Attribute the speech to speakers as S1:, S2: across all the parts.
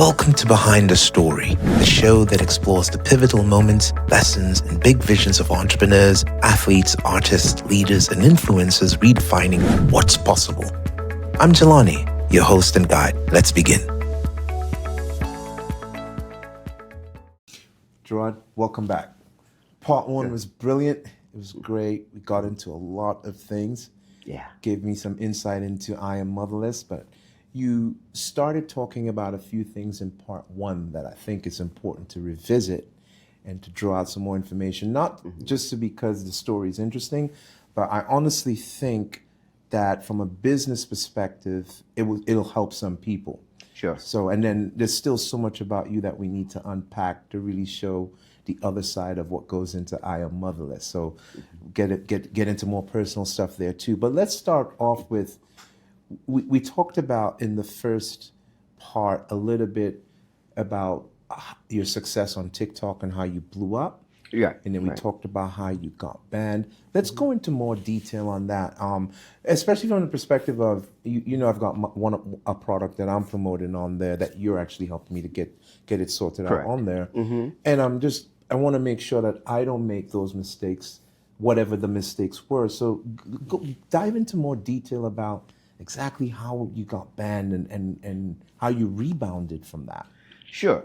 S1: Welcome to Behind the Story, the show that explores the pivotal moments, lessons, and big visions of entrepreneurs, athletes, artists, leaders, and influencers redefining what's possible. I'm Jelani, your host and guide. Let's begin.
S2: Gerard, welcome back. Part one was brilliant. It was great. We got into a lot of things.
S3: Yeah.
S2: Gave me some insight into I Am Motherless, but you started talking about a few things in part one that I think is important to revisit and to draw out some more information, not just because the story is interesting, but I honestly think that from a business perspective, it'll help some people.
S3: Sure.
S2: So, and then there's still so much about you that we need to unpack to really show the other side of what goes into I Am Motherless. So get into more personal stuff there too. But let's start off with, we talked about in the first part a little bit about your success on TikTok and how you blew up.
S3: Yeah.
S2: And then we talked about how you got banned. Let's go into more detail on that, especially from the perspective of, you know, I've got a product that I'm promoting on there that you're actually helping me to get it sorted out on there. And I want to make sure that I don't make those mistakes, whatever the mistakes were. So dive into more detail about exactly how you got banned and how you rebounded from that.
S3: Sure.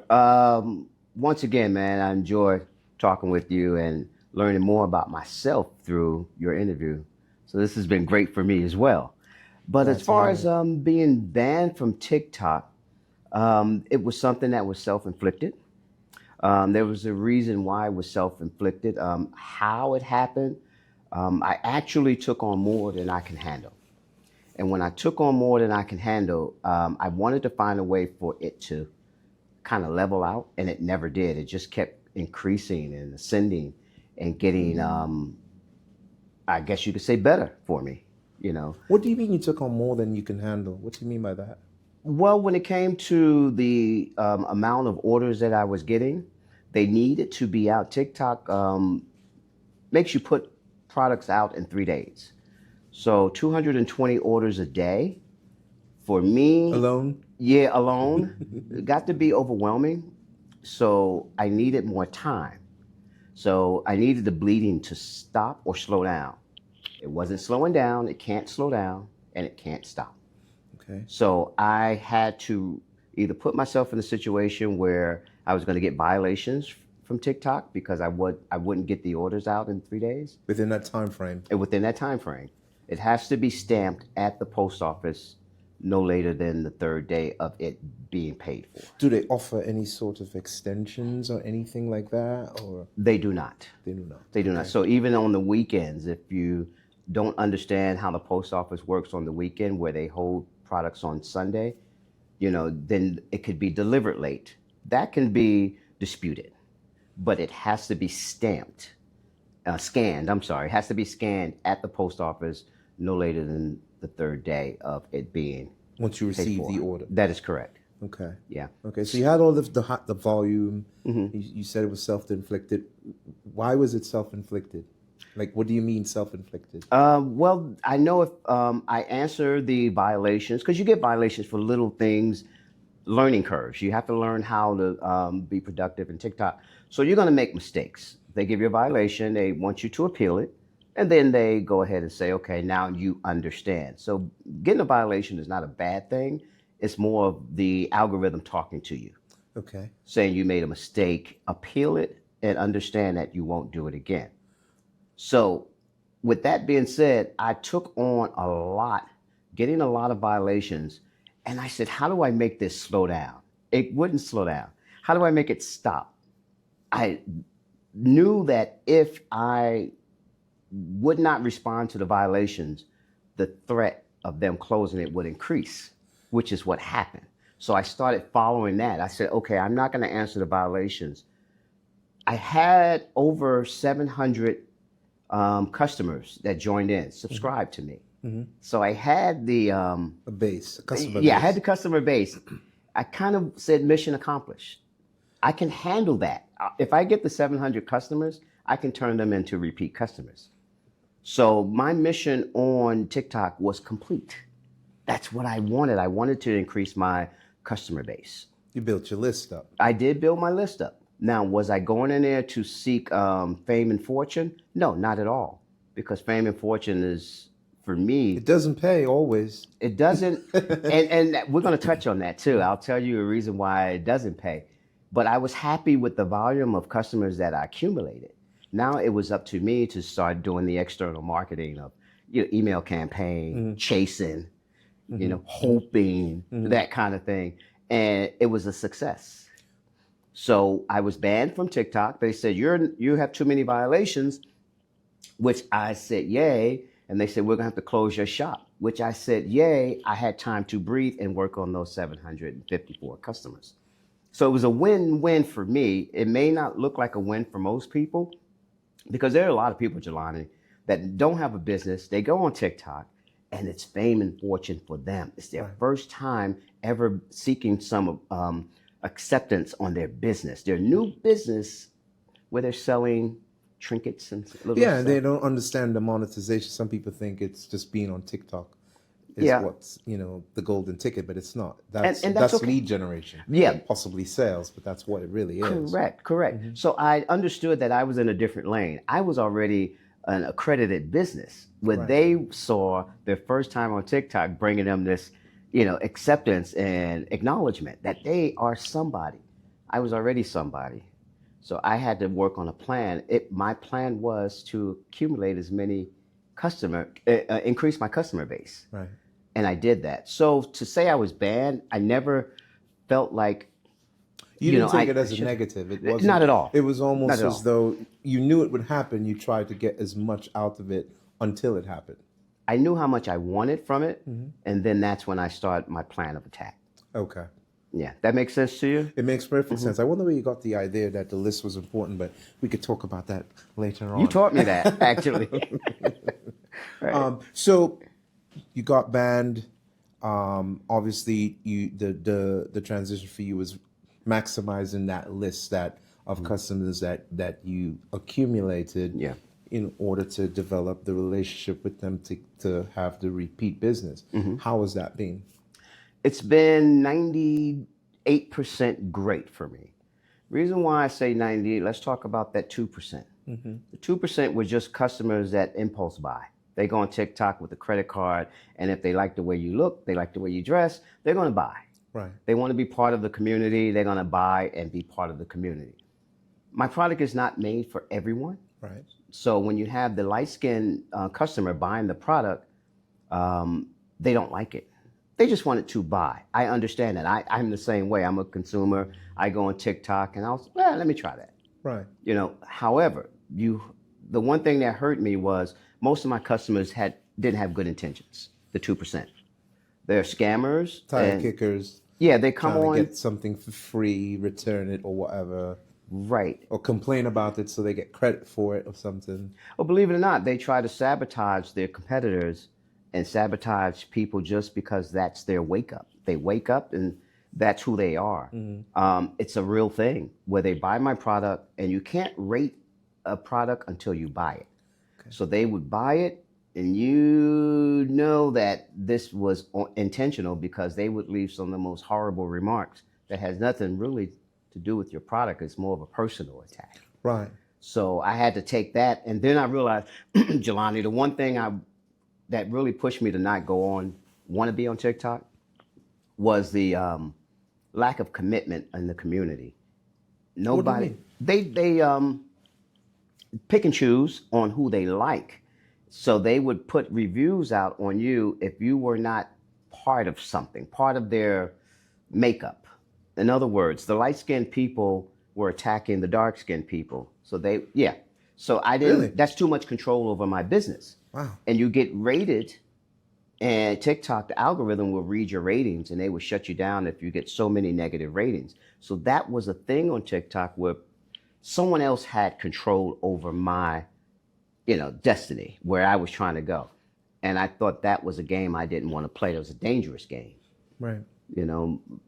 S3: Once again, man, I enjoy talking with you and learning more about myself through your interview. So this has been great for me as well. But as far as being banned from TikTok, it was something that was self-inflicted. There was a reason why it was self-inflicted. How it happened, I actually took on more than I can handle. And when I took on more than I can handle, I wanted to find a way for it to kind of level out, and it never did. It just kept increasing and ascending and getting, I guess you could say, better for me, you know.
S2: What do you mean you took on more than you can handle? What do you mean by that?
S3: Well, when it came to the amount of orders that I was getting, they needed to be out. TikTok makes you put products out in 3 days. So 220 orders a day for me.
S2: Alone?
S3: Yeah, alone. It got to be overwhelming. So I needed more time. So I needed the bleeding to stop or slow down. It wasn't slowing down. It can't slow down and it can't stop.
S2: Okay.
S3: So I had to either put myself in a situation where I was going to get violations from TikTok because I wouldn't get the orders out in 3 days.
S2: Within that time frame?
S3: Within that time frame. It has to be stamped at the post office no later than the 3rd day of it being paid for.
S2: Do they offer any sort of extensions or anything like that? Or
S3: they do not.
S2: They do not.
S3: They do not. So even on the weekends, if you don't understand how the post office works on the weekend where they hold products on Sunday, you know, then it could be delivered late. That can be disputed, but it has to be scanned. It has to be scanned at the post office no later than the 3rd day of it being
S2: once you receive the order.
S3: That is correct.
S2: Okay.
S3: Yeah.
S2: Okay. So you had all of the volume. You said it was self-inflicted. Why was it self-inflicted? Like, what do you mean self-inflicted?
S3: Well, I know if I answer the violations, because you get violations for little things, learning curves. You have to learn how to be productive in TikTok. So you're going to make mistakes. They give you a violation. They want you to appeal it. And then they go ahead and say, okay, now you understand. So getting a violation is not a bad thing. It's more of the algorithm talking to you.
S2: Okay.
S3: Saying you made a mistake, appeal it, and understand that you won't do it again. So with that being said, I took on getting a lot of violations. And I said, how do I make this slow down? It wouldn't slow down. How do I make it stop? I knew that if I would not respond to the violations, the threat of them closing it would increase, which is what happened. So I started following that. I said, okay, I'm not going to answer the violations. I had over 700 customers that joined in, subscribed to me. So I had the
S2: a customer base.
S3: Yeah, I had the customer base. I kind of said mission accomplished. I can handle that. If I get the 700 customers, I can turn them into repeat customers. So my mission on TikTok was complete. That's what I wanted. I wanted to increase my customer base.
S2: You built your list up.
S3: I did build my list up. Now, was I going in there to seek fame and fortune? No, not at all. Because fame and fortune is, for me,
S2: It doesn't pay always.
S3: it doesn't, and we're going to touch on that too. I'll tell you a reason why it doesn't pay. But I was happy with the volume of customers that I accumulated. Now it was up to me to start doing the external marketing of, email campaign, chasing, hoping, that kind of thing. And it was a success. So I was banned from TikTok. They said, you have too many violations, which I said, yay. And they said, we're going to have to close your shop, which I said, yay. I had time to breathe and work on those 754 customers. So it was a win-win for me. It may not look like a win for most people, because there are a lot of people, Jelani, that don't have a business. They go on TikTok and it's fame and fortune for them. It's their first time ever seeking some acceptance on their business, their new business, where they're selling trinkets and little
S2: Yeah,
S3: stuff.
S2: they don't understand the monetization. Some people think it's just being on TikTok is what's, the golden ticket, but it's not. That's
S3: okay.
S2: lead generation.
S3: Yeah.
S2: Possibly sales, but that's what it really is.
S3: Correct. So I understood that I was in a different lane. I was already an accredited business where they saw their first time on TikTok bringing them this, acceptance and acknowledgement that they are somebody. I was already somebody. So I had to work on a plan. My plan was to accumulate as many increase my customer base.
S2: Right.
S3: And I did that. So to say I was banned, I never felt like,
S2: You didn't take it as a negative. It wasn't.
S3: Not at all.
S2: It was almost
S3: Not at
S2: as though you knew it would happen. You tried to get as much out of it until it happened.
S3: I knew how much I wanted from it, and then that's when I started my plan of attack.
S2: Okay.
S3: Yeah, that makes sense to you?
S2: It makes perfect sense. I wonder where you got the idea that the list was important, but we could talk about that later on.
S3: You taught me that, actually.
S2: So you got banned. Obviously, the transition for you was maximizing that list of customers that you accumulated in order to develop the relationship with them to have the repeat business. How has that been?
S3: It's been 98% great for me. Reason why I say 98, let's talk about that 2%. The 2% were just customers that impulse buy. They go on TikTok with a credit card, and if they like the way you look, they like the way you dress, they're going to buy.
S2: Right.
S3: They want to be part of the community. They're going to buy and be part of the community. My product is not made for everyone.
S2: Right.
S3: So when you have the light-skinned customer buying the product, they don't like it. They just want it to buy. I understand that. I'm the same way. I'm a consumer. I go on TikTok and let me try that.
S2: Right.
S3: However, the one thing that hurt me was most of my customers didn't have good intentions. The 2%. They're scammers.
S2: Tire kickers.
S3: Yeah, they come
S2: trying
S3: on.
S2: to get something for free, return it or whatever.
S3: Right.
S2: Or complain about it so they get credit for it or something.
S3: Well, believe it or not, they try to sabotage their competitors and sabotage people just because that's their wake up. They wake up and that's who they are. It's a real thing where they buy my product, and you can't rate a product until you buy it. Okay. So they would buy it, and you know that this was intentional because they would leave some of the most horrible remarks that has nothing really to do with your product. It's more of a personal attack.
S2: Right.
S3: So I had to take that, and then I realized, Jelani, the one thing that really pushed me to not want to be on TikTok, was the lack of commitment in the community. Nobody, they pick and choose on who they like. So they would put reviews out on you if you were not part of something, part of their makeup. In other words, the light-skinned people were attacking the dark-skinned people. So so I didn't,
S2: Really?
S3: That's too much control over my business.
S2: Wow.
S3: And you get rated, and TikTok, the algorithm will read your ratings, and they will shut you down if you get so many negative ratings. So that was a thing on TikTok where someone else had control over my, destiny, where I was trying to go. And I thought that was a game I didn't want to play. It was a dangerous game.
S2: Right.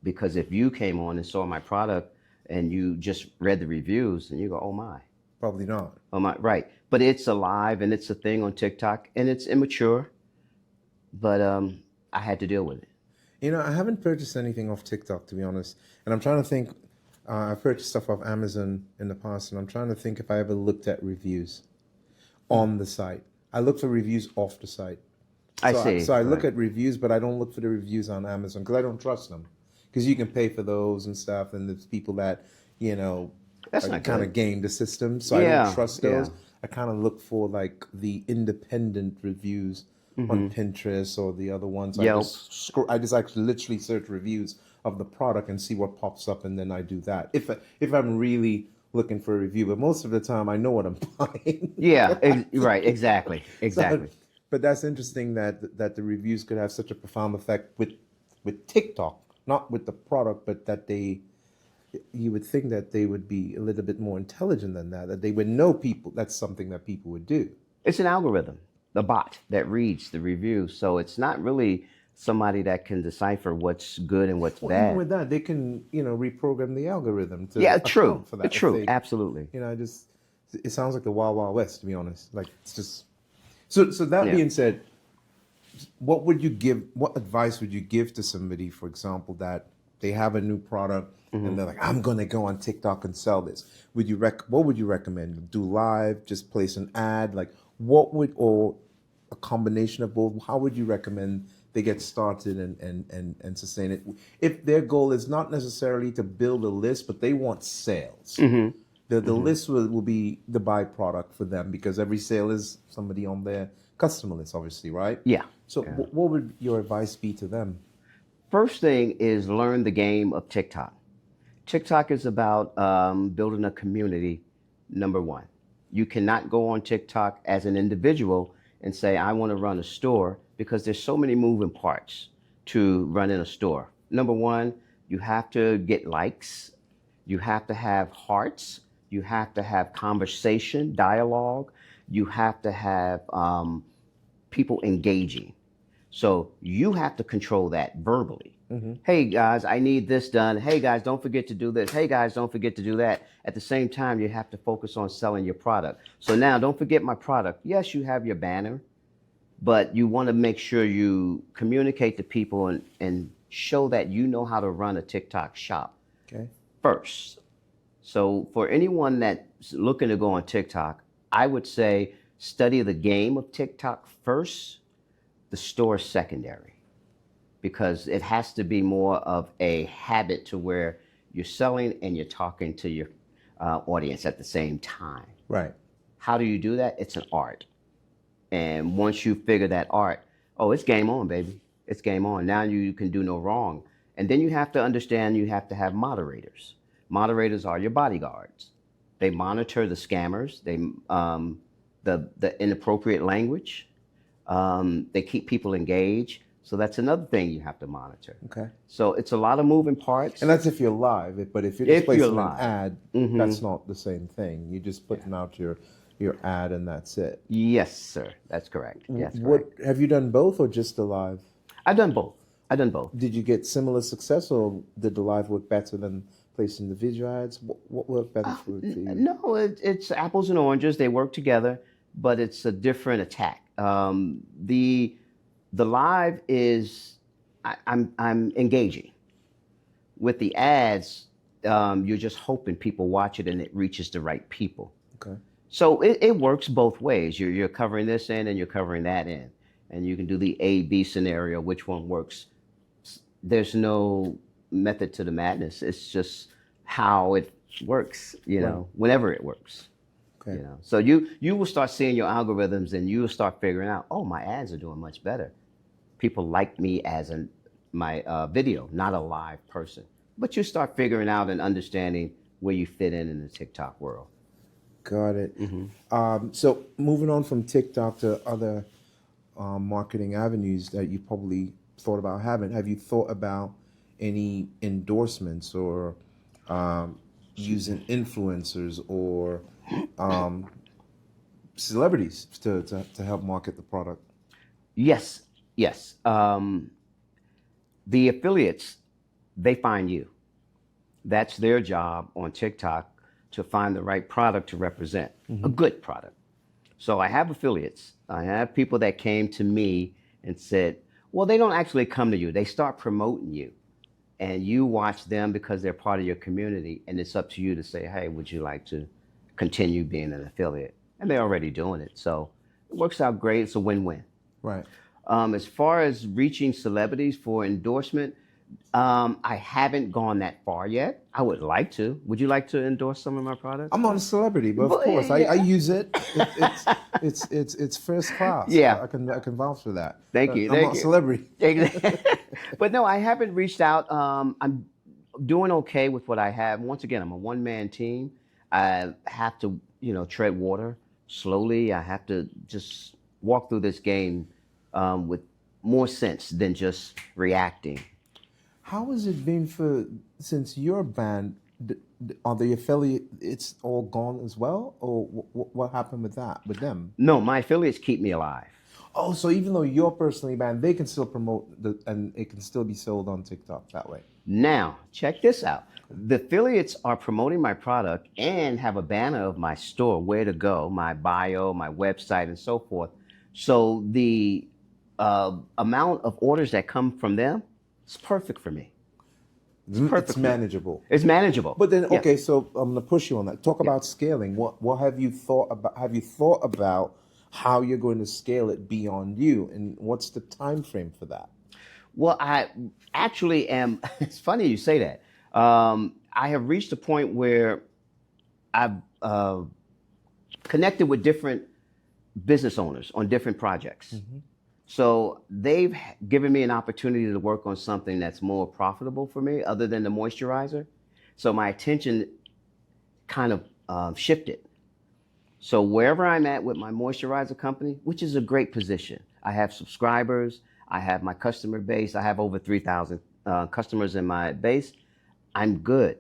S3: Because if you came on and saw my product and you just read the reviews and you go, oh my.
S2: Probably not.
S3: Oh my, right. But it's alive and it's a thing on TikTok and it's immature, but I had to deal with it.
S2: You know, I haven't purchased anything off TikTok, to be honest. And I'm trying to think. I've purchased stuff off Amazon in the past, and I'm trying to think if I ever looked at reviews on the site. I look for reviews off the site.
S3: I
S2: So
S3: see.
S2: so I look
S3: Right.
S2: at reviews, but I don't look for the reviews on Amazon because I don't trust them. Because you can pay for those and stuff, and there's people that, you know,
S3: That's not
S2: kind
S3: good.
S2: of game the system. So I
S3: Yeah,
S2: don't trust
S3: yeah.
S2: those. I kind of look for like the independent reviews on Pinterest or the other ones.
S3: Yelp.
S2: I just actually literally search reviews of the product and see what pops up, and then I do that. If I'm really looking for a review, but most of the time I know what I'm buying.
S3: Yeah, right, exactly,
S2: So,
S3: exactly.
S2: but that's interesting that the reviews could have such a profound effect with TikTok, not with the product, but that they you would think that they would be a little bit more intelligent than that, that they would know people. That's something that people would do.
S3: It's an algorithm, the bot that reads the review. So it's not really somebody that can decipher what's good and what's
S2: Well, even
S3: bad.
S2: with that, they can reprogram the algorithm to
S3: Yeah, true,
S2: account for that. If
S3: true,
S2: they,
S3: absolutely.
S2: I just it sounds like the Wild Wild West, to be honest. Like it's just so. That
S3: Yeah.
S2: being said, what would you give? What advice would you give to somebody, for example, that they have a new product and they're like, "I'm going to go on TikTok and sell this." What would you recommend? Do live? Just place an ad? Like or a combination of both? How would you recommend they get started and sustain it? If their goal is not necessarily to build a list, but they want sales. The list will be the byproduct for them because every sale is somebody on their customer list, obviously, right?
S3: Yeah.
S2: So,
S3: Yeah.
S2: what would your advice be to them?
S3: First thing is learn the game of TikTok. TikTok is about building a community, number one. You cannot go on TikTok as an individual and say, I want to run a store because there's so many moving parts to running a store. Number one, you have to get likes, you have to have hearts, you have to have conversation, dialogue, you have to have people engaging. So you have to control that verbally. Hey guys, I need this done. Hey guys, don't forget to do this. Hey guys, don't forget to do that. At the same time, you have to focus on selling your product. So now don't forget my product. Yes, you have your banner, but you want to make sure you communicate to people and show that you know how to run a TikTok shop
S2: Okay.
S3: first. So for anyone that's looking to go on TikTok, I would say study the game of TikTok first, the store secondary, because it has to be more of a habit to where you're selling and you're talking to your audience at the same time.
S2: Right.
S3: How do you do that? It's an art. And once you figure that art, oh, it's game on, baby. It's game on. Now you can do no wrong. And then you have to understand you have to have moderators. Moderators are your bodyguards. They monitor the scammers, the inappropriate language. They keep people engaged. So that's another thing you have to monitor.
S2: Okay.
S3: So it's a lot of moving parts.
S2: And that's if you're live. But if you're
S3: If
S2: just
S3: you're
S2: placing an
S3: live.
S2: ad, that's not the same thing. You're just putting out your ad and that's it.
S3: Yes, sir. That's correct. Yes,
S2: What
S3: correct.
S2: have you done both or just the live?
S3: I've done both. I've done both.
S2: Did you get similar success or did the live work better than placing the video ads? What worked better for you?
S3: No, it's apples and oranges. They work together, but it's a different attack. The live is I'm engaging. With the ads, you're just hoping people watch it and it reaches the right people.
S2: Okay.
S3: So it works both ways. You're covering this end and you're covering that end, and you can do the A/B scenario. Which one works? There's no method to the madness. It's just how it works. Whenever it works.
S2: Okay.
S3: So you will start seeing your algorithms and you will start figuring out, oh, my ads are doing much better. People like me as my video, not a live person. But you start figuring out and understanding where you fit in the TikTok world.
S2: Got it. So moving on from TikTok to other marketing avenues that you probably thought about having, have you thought about any endorsements or using influencers or celebrities to help market the product?
S3: Yes. The affiliates, they find you. That's their job on TikTok, to find the right product to represent, a good product. So I have affiliates. I have people that came to me and said, Well, they don't actually come to you. They start promoting you, and you watch them because they're part of your community, and it's up to you to say, hey, would you like to continue being an affiliate? And they're already doing it. So it works out great. It's a win-win.
S2: Right.
S3: As far as reaching celebrities for endorsement, I haven't gone that far yet. I would like to. Would you like to endorse some of my products?
S2: I'm not a celebrity, but of
S3: Well,
S2: course,
S3: yeah.
S2: I use it. It's first class.
S3: Yeah.
S2: I can vouch for that.
S3: Thank you.
S2: I'm
S3: Thank
S2: not a
S3: you.
S2: celebrity.
S3: But no, I haven't reached out. I'm doing okay with what I have. Once again, I'm a one-man team. I have to, tread water slowly. I have to just walk through this game with more sense than just reacting.
S2: How has it been since your band? Are the affiliates all gone as well, or what happened with them?
S3: No, my affiliates keep me alive.
S2: Oh, so even though you're personally banned, they can still promote and it can still be sold on TikTok that way.
S3: Now, check this out. The affiliates are promoting my product and have a banner of my store, where to go, my bio, my website, and so forth. So the amount of orders that come from them is perfect for me.
S2: It's manageable.
S3: It's manageable.
S2: But then,
S3: Yeah.
S2: okay, so I'm gonna push you on that. Talk about scaling. What have you thought about? Have you thought about how you're going to scale it beyond you, and what's the time frame for that?
S3: Well, I actually am. It's funny you say that. I have reached a point where I've connected with different business owners on different projects. So they've given me an opportunity to work on something that's more profitable for me other than the moisturizer. So my attention kind of shifted. So wherever I'm at with my moisturizer company, which is a great position, I have subscribers, I have my customer base, I have over 3,000 customers in my base, I'm good.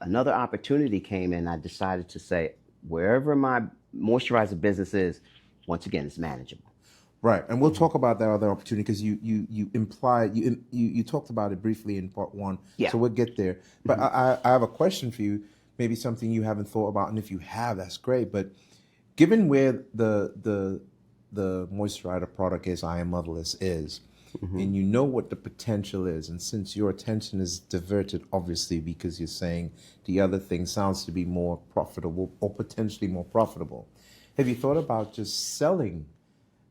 S3: Another opportunity came in, I decided to say, wherever my moisturizer business is, once again, it's manageable.
S2: Right, and we'll talk about that other opportunity because you implied you talked about it briefly in part one.
S3: Yeah.
S2: So we'll get there. But I have a question for you, maybe something you haven't thought about, and if you have, that's great. But given where the moisturizer product is, I Am Motherless is, and you know what the potential is, and since your attention is diverted, obviously, because you're saying the other thing sounds to be more profitable or potentially more profitable, have you thought about just selling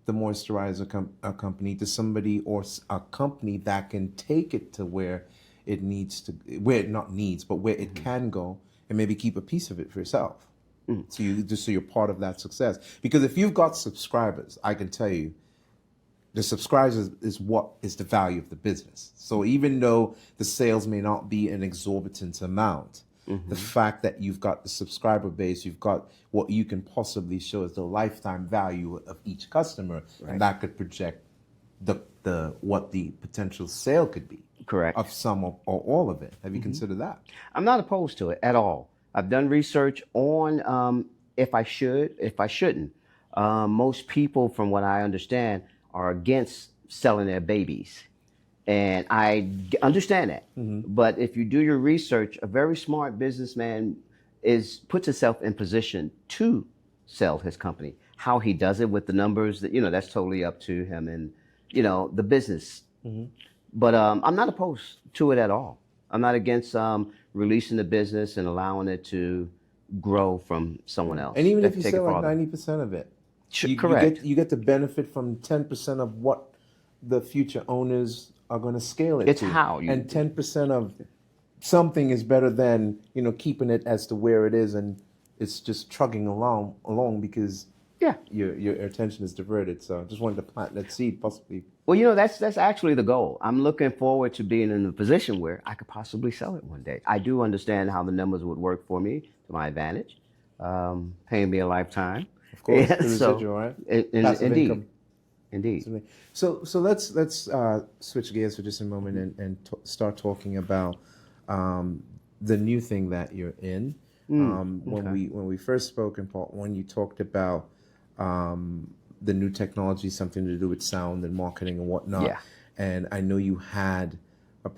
S2: the moisturizer company to somebody or a company that can take it to where it needs to, where it not needs, but where it can go, and maybe keep a piece of it for yourself? So you're part of that success. Because if you've got subscribers, I can tell you, the subscribers is what is the value of the business. So even though the sales may not be an exorbitant amount, the fact that you've got the subscriber base, you've got what you can possibly show as the lifetime value of each customer, and that could project what the potential sale could be.
S3: Correct.
S2: Of some or all of it. Have you considered that?
S3: I'm not opposed to it at all. I've done research on if I should, if I shouldn't. Most people, from what I understand, are against selling their babies. And I understand that. But if you do your research, a very smart businessman puts himself in position to sell his company. How he does it with the numbers, that's totally up to him and, the business. But I'm not opposed to it at all. I'm not against releasing the business and allowing it to grow from someone else.
S2: And even if you
S3: Take it
S2: sell like
S3: farther.
S2: 90% of it,
S3: Correct.
S2: You get to benefit from 10% of what the future owners are going to scale it
S3: It's
S2: to.
S3: how you-
S2: and 10% of something is better than keeping it as to where it is, and it's just trugging along because
S3: Yeah.
S2: your attention is diverted. So I just wanted to plant that seed, possibly.
S3: Well, that's actually the goal. I'm looking forward to being in a position where I could possibly sell it one day. I do understand how the numbers would work for me to my advantage, paying me a lifetime.
S2: Of course,
S3: Yeah,
S2: the residual, right? Passive
S3: Indeed.
S2: income.
S3: Indeed.
S2: So let's switch gears for just a moment and start talking about the new thing that you're in. When we first spoke in part one, you talked about the new technology, something to do with sound and marketing and whatnot.
S3: Yeah.
S2: And I know you had a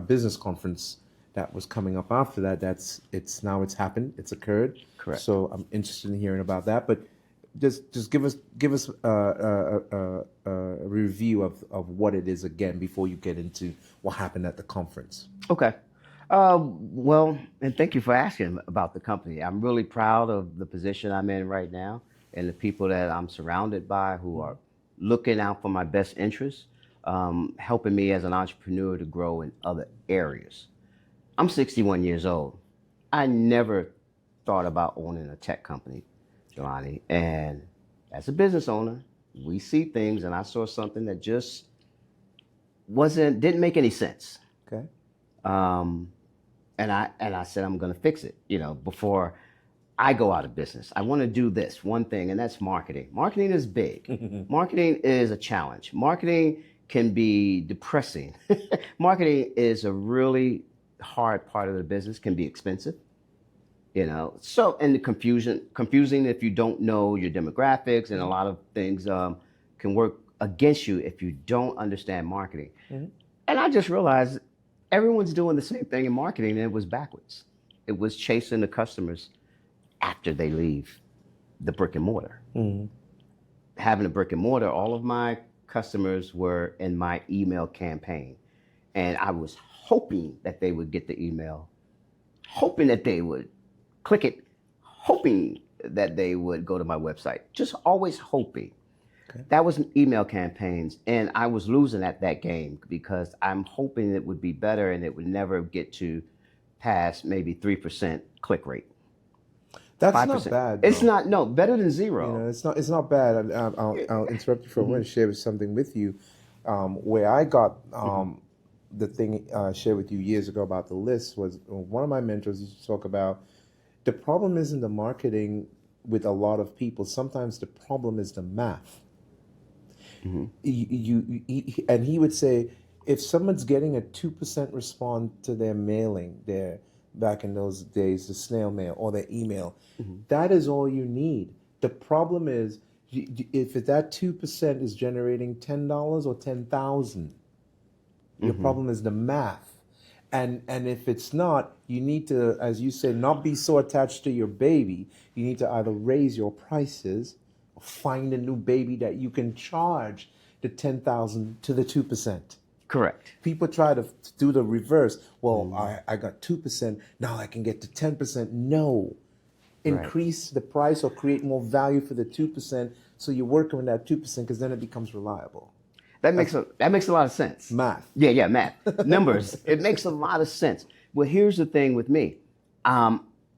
S2: business conference that was coming up after that. It's happened. It's occurred.
S3: Correct.
S2: So I'm interested in hearing about that. But just give us a review of what it is again before you get into what happened at the conference.
S3: Okay. Well, and thank you for asking about the company. I'm really proud of the position I'm in right now and the people that I'm surrounded by who are looking out for my best interests, helping me as an entrepreneur to grow in other areas. I'm 61 years old. I never thought about owning a tech company, Jelani. And as a business owner, we see things, and I saw something that just didn't make any sense.
S2: Okay.
S3: And I said I'm going to fix it. Before I go out of business, I want to do this one thing, and that's marketing. Marketing is big. Marketing is a challenge. Marketing can be depressing. Marketing is a really hard part of the business. Can be expensive. So, and the confusing if you don't know your demographics, and a lot of things can work against you if you don't understand marketing. And I just realized everyone's doing the same thing in marketing, and it was backwards. It was chasing the customers after they leave the brick and mortar. Having a brick and mortar, all of my customers were in my email campaign, and I was hoping that they would get the email, hoping that they would click it, hoping that they would go to my website, just always hoping. Okay. That was email campaigns, and I was losing at that game because I'm hoping it would be better and it would never get to past maybe 3% click rate.
S2: That's
S3: 5%.
S2: Not bad.
S3: It's not, no, better than zero.
S2: It's not bad. I'll interrupt you for a moment and share something with you. Where I got the thing shared with you years ago about the list was one of my mentors used to talk about the problem isn't the marketing with a lot of people. Sometimes the problem is the math. And he would say, if someone's getting a 2% response to their mailing, back in those days, the snail mail or their email, that is all you need. The problem is, if that 2% is generating $10 or 10,000, your problem is the math. And if it's not, you need to, as you said, not be so attached to your baby. You need to either raise your prices or find a new baby that you can charge the 10,000 to the 2%.
S3: Correct.
S2: People try to do the reverse. Well, I got 2%, now I can get to 10%. No. Increase the price or create more value for the 2%, so you're working with that 2% because then it becomes reliable.
S3: That makes a lot of sense.
S2: Math.
S3: Yeah, math. Numbers. It makes a lot of sense. Well, here's the thing with me.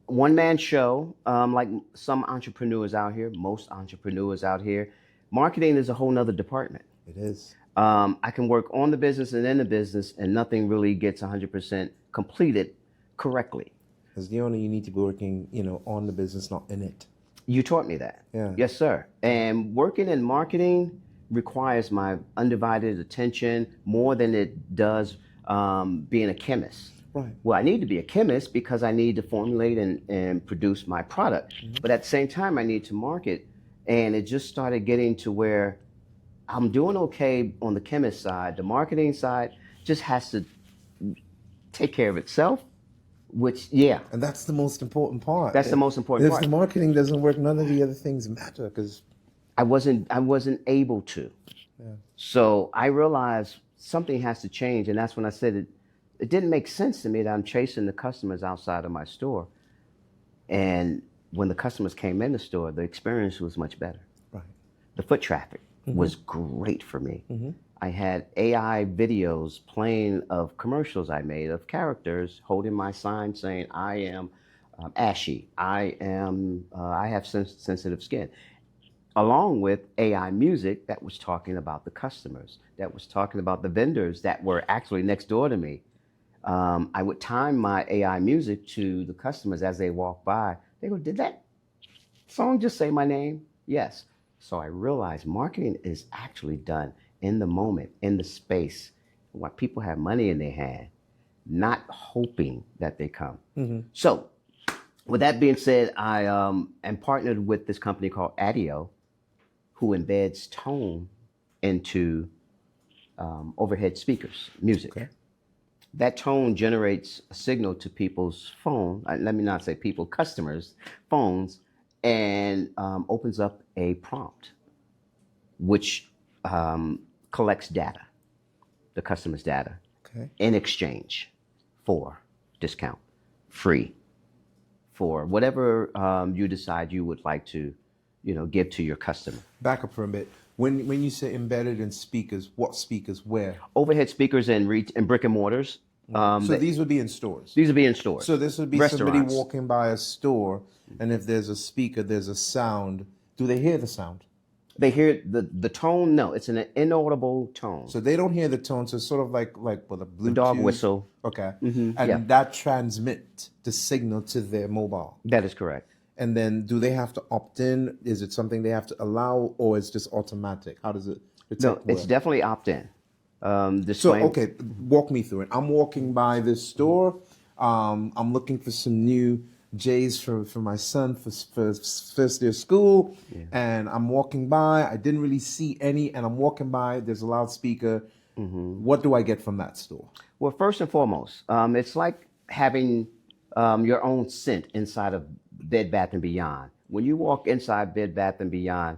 S3: One-man show, like some entrepreneurs out here, most entrepreneurs out here, marketing is a whole nother department.
S2: It is.
S3: I can work on the business and in the business, and nothing really gets 100% completed correctly.
S2: As the owner, you need to be working, on the business, not in it.
S3: You taught me that.
S2: Yeah.
S3: Yes, sir. And working in marketing requires my undivided attention more than it does being a chemist.
S2: Right.
S3: Well, I need to be a chemist because I need to formulate and produce my product. But at the same time, I need to market. And it just started getting to where I'm doing okay on the chemist side. The marketing side just has to take care of itself, which,
S2: And that's the most important part.
S3: That's the most important part.
S2: If the marketing doesn't work, none of the other things matter because
S3: I wasn't able to.
S2: Yeah.
S3: So I realized something has to change, and that's when I said it didn't make sense to me that I'm chasing the customers outside of my store. And when the customers came in the store, the experience was much better.
S2: Right.
S3: The foot traffic was great for me. I had AI videos playing of commercials I made of characters holding my sign saying, I am ashy, I have sensitive skin. Along with AI music that was talking about the customers, that was talking about the vendors that were actually next door to me. I would time my AI music to the customers as they walk by. They go, did that song just say my name? Yes. So I realized marketing is actually done in the moment, in the space, while people have money in their hand, not hoping that they come. So with that being said, I am partnered with this company called Adio, who embeds tone into overhead speakers, music. Okay. That tone generates a signal to people's phone. Let me not say people, customers' phones, and opens up a prompt, which collects data, the customer's data,
S2: Okay.
S3: in exchange for discount, free, for whatever you decide you would like to, give to your customer.
S2: Back up for a bit. When you say embedded in speakers, what speakers where?
S3: Overhead speakers and brick and mortars.
S2: So these would be in stores.
S3: These would be in stores.
S2: So this would be somebody
S3: Restaurants.
S2: walking by a store, and if there's a speaker, there's a sound. Do they hear the sound?
S3: They hear the tone. No, it's an inaudible tone.
S2: So they don't hear the tone. So it's sort of like with a Bluetooth
S3: Dog whistle.
S2: Okay,
S3: Mhm,
S2: and
S3: yeah.
S2: that transmit the signal to their mobile.
S3: That is correct.
S2: And then, do they have to opt in? Is it something they have to allow, or it's just automatic? How does it?
S3: No, it's definitely opt-in.
S2: So
S3: Display.
S2: okay, walk me through it. I'm walking by this store. I'm looking for some new J's for my son for first day of school, and I'm walking by. I didn't really see any, and I'm walking by. There's a loudspeaker. What do I get from that store?
S3: Well, first and foremost, it's like having your own scent inside of Bed Bath & Beyond. When you walk inside Bed Bath & Beyond,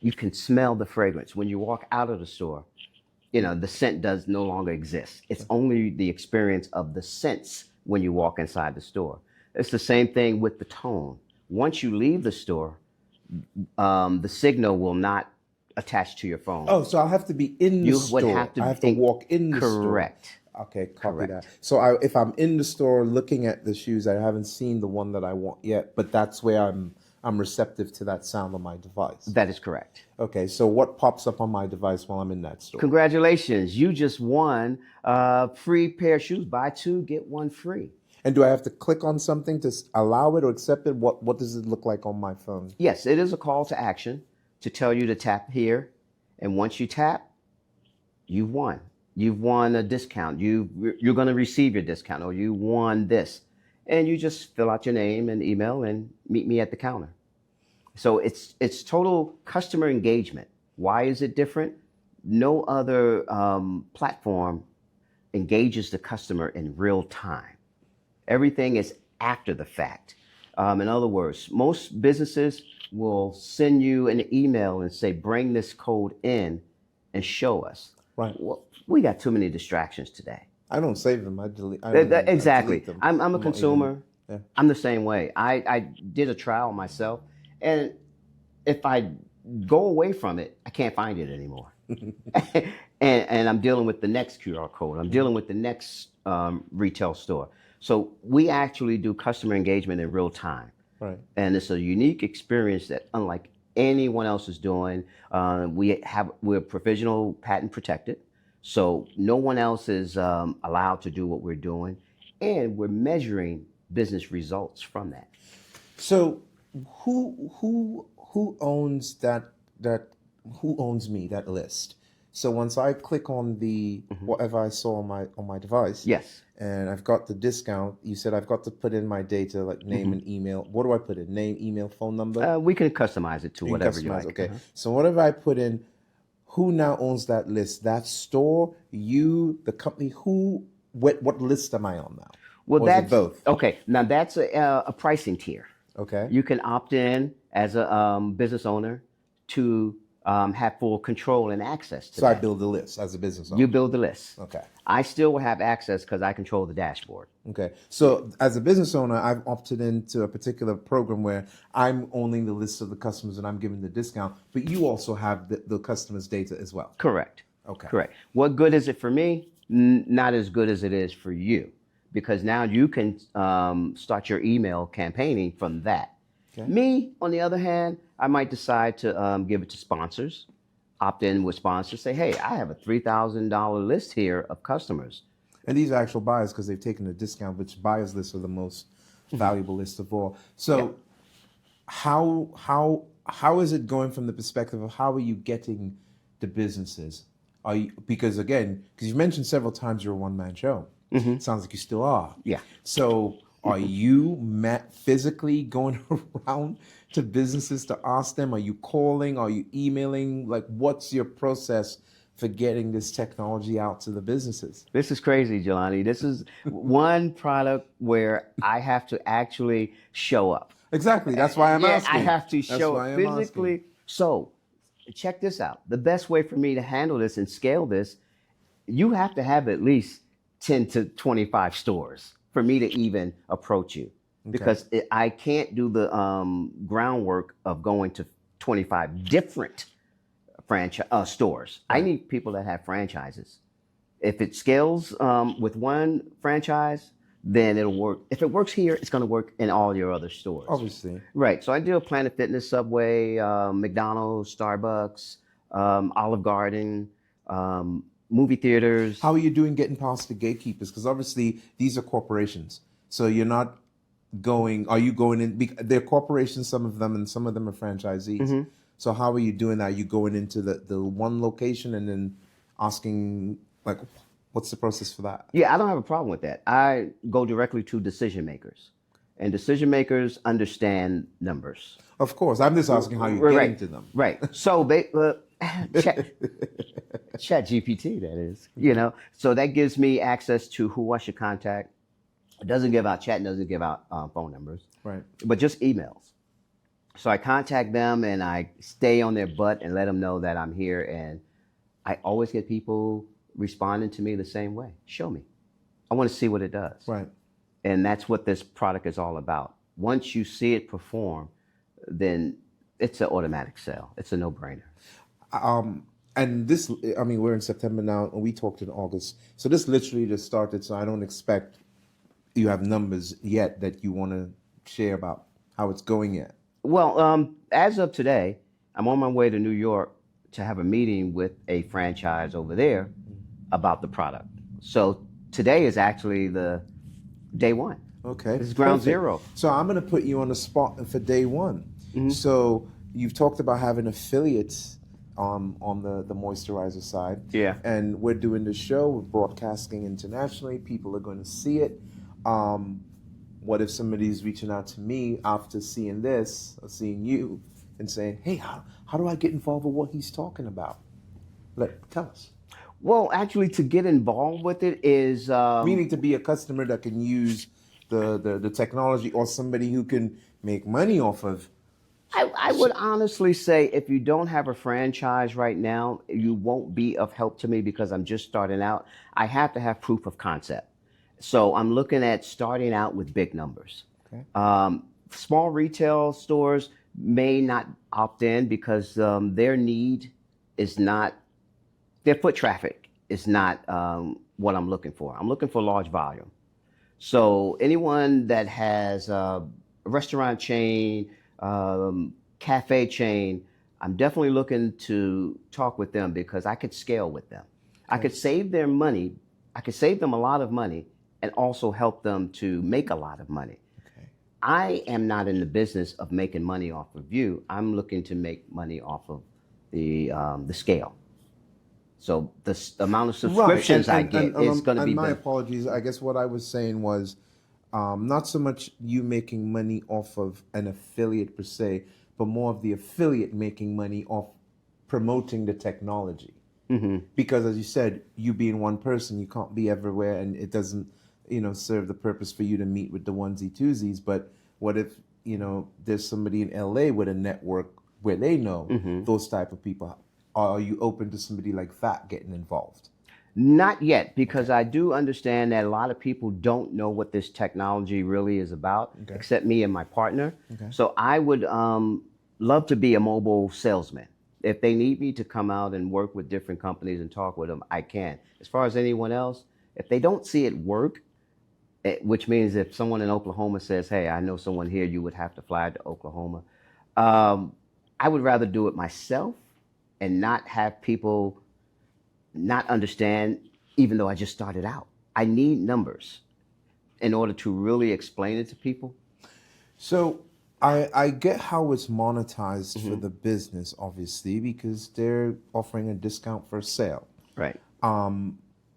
S3: you can smell the fragrance. When you walk out of the store, the scent does no longer exist. It's only the experience of the scents when you walk inside the store. It's the same thing with the tone. Once you leave the store, the signal will not attach to your phone.
S2: Oh, so I'll have to be in the
S3: You
S2: store.
S3: would have to
S2: I have to walk in the store.
S3: Correct.
S2: Okay, copy
S3: Correct.
S2: that. So if I'm in the store looking at the shoes, I haven't seen the one that I want yet, but that's where I'm receptive to that sound on my device.
S3: That is correct.
S2: Okay, so what pops up on my device while I'm in that store?
S3: Congratulations. You just won a free pair of shoes. Buy two, get one free.
S2: And do I have to click on something to allow it or accept it? What does it look like on my phone?
S3: Yes, it is a call to action to tell you to tap here. And once you tap, you've won. You've won a discount. You're going to receive your discount, or you won this. And you just fill out your name and email and meet me at the counter. So it's total customer engagement. Why is it different? No other platform engages the customer in real time. Everything is after the fact. In other words, most businesses will send you an email and say, bring this code in and show us.
S2: Right.
S3: Well, we got too many distractions today.
S2: I don't save them. I delete.
S3: Exactly.
S2: I delete them.
S3: I'm a
S2: not
S3: consumer.
S2: yeah.
S3: I'm the same way. I did a trial myself, and if I go away from it, I can't find it anymore. and I'm dealing with the next QR code. I'm dealing with the next retail store. So we actually do customer engagement in real time.
S2: Right.
S3: And it's a unique experience that unlike anyone else is doing. We're provisional patent protected. So no one else is allowed to do what we're doing. And we're measuring business results from that.
S2: So who owns that who owns me, that list? So once I click on the whatever I saw on my device,
S3: Yes.
S2: and I've got the discount, you said I've got to put in my data like name and email. What do I put in? Name, email, phone number?
S3: We can customize it to
S2: You
S3: whatever you
S2: customize,
S3: like.
S2: okay. So whatever I put in, who now owns that list? That store, you, the company, who, what list am I on now?
S3: Well,
S2: Or is it
S3: that's
S2: both.
S3: okay. Now that's a pricing tier.
S2: Okay.
S3: You can opt in as a business owner to have full control and access to
S2: So I
S3: that.
S2: build the list as a business owner.
S3: You build the list.
S2: Okay.
S3: I still will have access because I control the dashboard.
S2: Okay. So as a business owner, I've opted into a particular program where I'm owning the list of the customers and I'm giving the discount, but you also have the customers' data as well.
S3: Correct.
S2: Okay.
S3: Correct. What good is it for me? Not as good as it is for you, because now you can start your email campaigning from that.
S2: Okay.
S3: Me, on the other hand, I might decide to give it to sponsors, opt in with sponsors, say, hey, I have a $3,000 list here of customers.
S2: And these are actual buyers because they've taken a discount, which buyers lists are the most valuable list of all. So how is it going from the perspective of how are you getting the businesses? Are you, because you mentioned several times you're a one-man show. It sounds like you still are.
S3: Yeah.
S2: So are you physically going around to businesses to ask them? Are you calling? Are you emailing? Like, what's your process for getting this technology out to the businesses?
S3: This is crazy, Jelani. This is one product where I have to actually show up.
S2: Exactly. That's why I'm asking.
S3: I have to
S2: That's
S3: show
S2: why
S3: up
S2: I'm asking.
S3: physically. So check this out. The best way for me to handle this and scale this, you have to have at least 10 to 25 stores for me to even approach you. Because I can't do the groundwork of going to 25 different franchise stores. Right. I need people that have franchises. If it scales with one franchise, then it'll work. If it works here, it's going to work in all your other stores.
S2: Obviously.
S3: Right. So I do a Planet Fitness, Subway, McDonald's, Starbucks, Olive Garden, movie theaters.
S2: How are you doing getting past the gatekeepers? Because obviously these are corporations. So you're not are you going in? They're corporations, some of them, and some of them are franchisees. Mm-hmm. So how are you doing that? Are you going into the one location and then asking, like, what's the process for that?
S3: Yeah, I don't have a problem with that. I go directly to decision makers. And decision makers understand numbers.
S2: Of course. I'm just asking how you're getting to them.
S3: Right. So Chat GPT, that is. So that gives me access to who I should contact. It doesn't give out chat, doesn't give out phone numbers,
S2: right?
S3: But just emails. So I contact them and I stay on their butt and let them know that I'm here. And I always get people responding to me the same way. Show me. I want to see what it does.
S2: Right.
S3: And that's what this product is all about. Once you see it perform, then it's an automatic sale. It's a no-brainer.
S2: And this, I mean, we're in September now, and we talked in August. So this literally just started. So I don't expect you have numbers yet that you want to share about how it's going yet.
S3: Well, as of today, I'm on my way to New York to have a meeting with a franchise over there about the product. So today is actually the day one.
S2: Okay.
S3: This is ground zero.
S2: So I'm going to put you on the spot for day one. Mm-hmm. So you've talked about having affiliates on the moisturizer side.
S3: Yeah.
S2: And we're doing the show. We're broadcasting internationally. People are going to see it. What if somebody's reaching out to me after seeing this or seeing you and saying, hey, how do I get involved with what he's talking about? Tell us.
S3: Well, actually, to get involved with it is...
S2: meaning to be a customer that can use the technology, or somebody who can make money off of.
S3: I would honestly say if you don't have a franchise right now, you won't be of help to me because I'm just starting out. I have to have proof of concept. So I'm looking at starting out with big numbers. Okay. Small retail stores may not opt in because their need is not, their foot traffic is not what I'm looking for. I'm looking for large volume. So anyone that has a restaurant chain, cafe chain, I'm definitely looking to talk with them because I could scale with them. Okay. I could save their money. I could save them a lot of money and also help them to make a lot of money. Okay. I am not in the business of making money off of you. I'm looking to make money off of the scale. So the amount of subscriptions I get is going to be.
S2: And my apologies. I guess what I was saying was not so much you making money off of an affiliate per se, but more of the affiliate making money off promoting the technology. Mm-hmm. Because as you said, you being one person, you can't be everywhere, and it doesn't, serve the purpose for you to meet with the onesie twosies. But what if, there's somebody in LA with a network where they know those type of people? Are you open to somebody like that getting involved?
S3: Not yet, because I do understand that a lot of people don't know what this technology really is about, except me and my partner. Okay. So I would love to be a mobile salesman. If they need me to come out and work with different companies and talk with them, I can. As far as anyone else, if they don't see it work, which means if someone in Oklahoma says, hey, I know someone here, you would have to fly to Oklahoma. I would rather do it myself and not have people not understand, even though I just started out. I need numbers in order to really explain it to people.
S2: So I get how it's monetized for the business, obviously, because they're offering a discount for a sale.
S3: Right.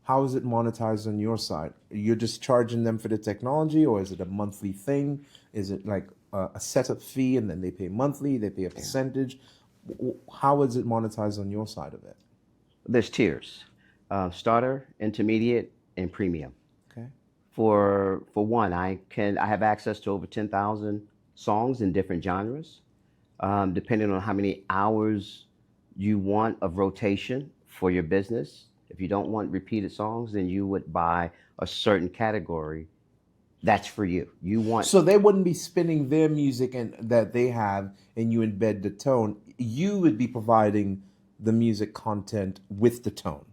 S2: How is it monetized on your side? You're just charging them for the technology, or is it a monthly thing? Is it like a setup fee and then they pay monthly, they pay a percentage? How is it monetized on your side of it?
S3: There's tiers, starter, intermediate, and premium.
S2: Okay.
S3: For one, I have access to over 10,000 songs in different genres, depending on how many hours you want of rotation for your business. If you don't want repeated songs, then you would buy a certain category. That's for you. You want
S2: So they wouldn't be spinning their music and that they have, and you embed the tone. You would be providing the music content with the tone.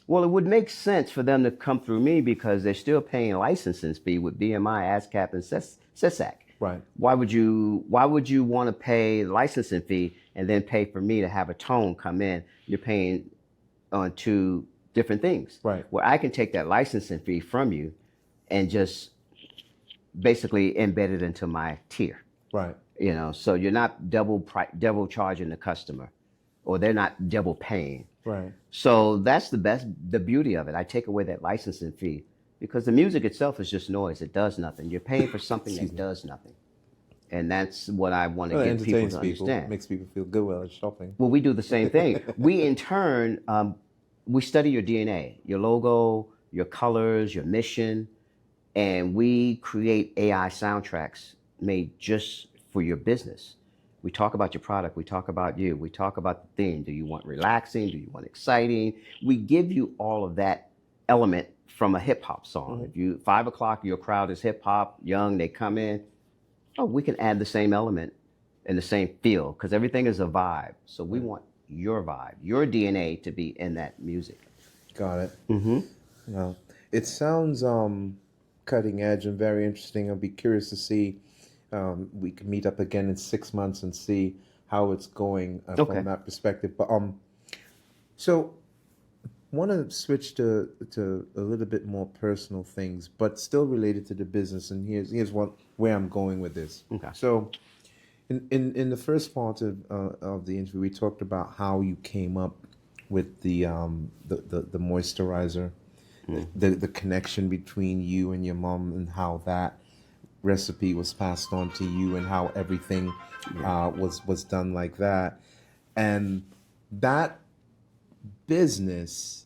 S3: Well, it would make sense for them to come through me because they're still paying a licensing fee with BMI, ASCAP, and SESAC.
S2: Right.
S3: Why would you want to pay the licensing fee and then pay for me to have a tone come in? You're paying on two different things.
S2: Right.
S3: Where I can take that licensing fee from you and just basically embed it into my tier.
S2: Right.
S3: So you're not double charging the customer, or they're not double paying.
S2: Right.
S3: So that's the beauty of it. I take away that licensing fee because the music itself is just noise. It does nothing. You're paying for something that does nothing. And that's what I want to get people to understand.
S2: Makes people feel good while they're shopping.
S3: Well, we do the same thing. We, in turn, we study your DNA, your logo, your colors, your mission, and we create AI soundtracks made just for your business. We talk about your product. We talk about you. We talk about the theme. Do you want relaxing? Do you want exciting? We give you all of that element from a hip hop song.
S2: Mm-hmm.
S3: If you 5 o'clock, your crowd is hip hop, young, they come in. Oh, we can add the same element and the same feel because everything is a vibe. So we want your vibe, your DNA to be in that music.
S2: Got it.
S3: Mm-hmm.
S2: Yeah. It sounds cutting edge and very interesting. I'll be curious to see. We can meet up again in 6 months and see how it's going from that perspective. But so want to switch to a little bit more personal things, but still related to the business. And here's where I'm going with this.
S3: Okay.
S2: So in the first part of the interview, we talked about how you came up with the moisturizer, the connection between you and your mom, and how that recipe was passed on to you, and how everything was done like that. And that business,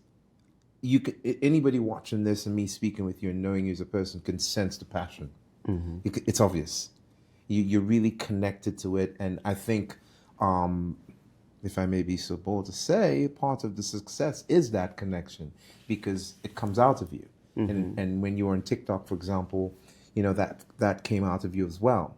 S2: you could, anybody watching this and me speaking with you and knowing you as a person can sense the passion. Mm-hmm. It's obvious. You're really connected to it, and I think, if I may be so bold to say, part of the success is that connection because it comes out of you. Mm-hmm. And when you're on TikTok, for example, that came out of you as well.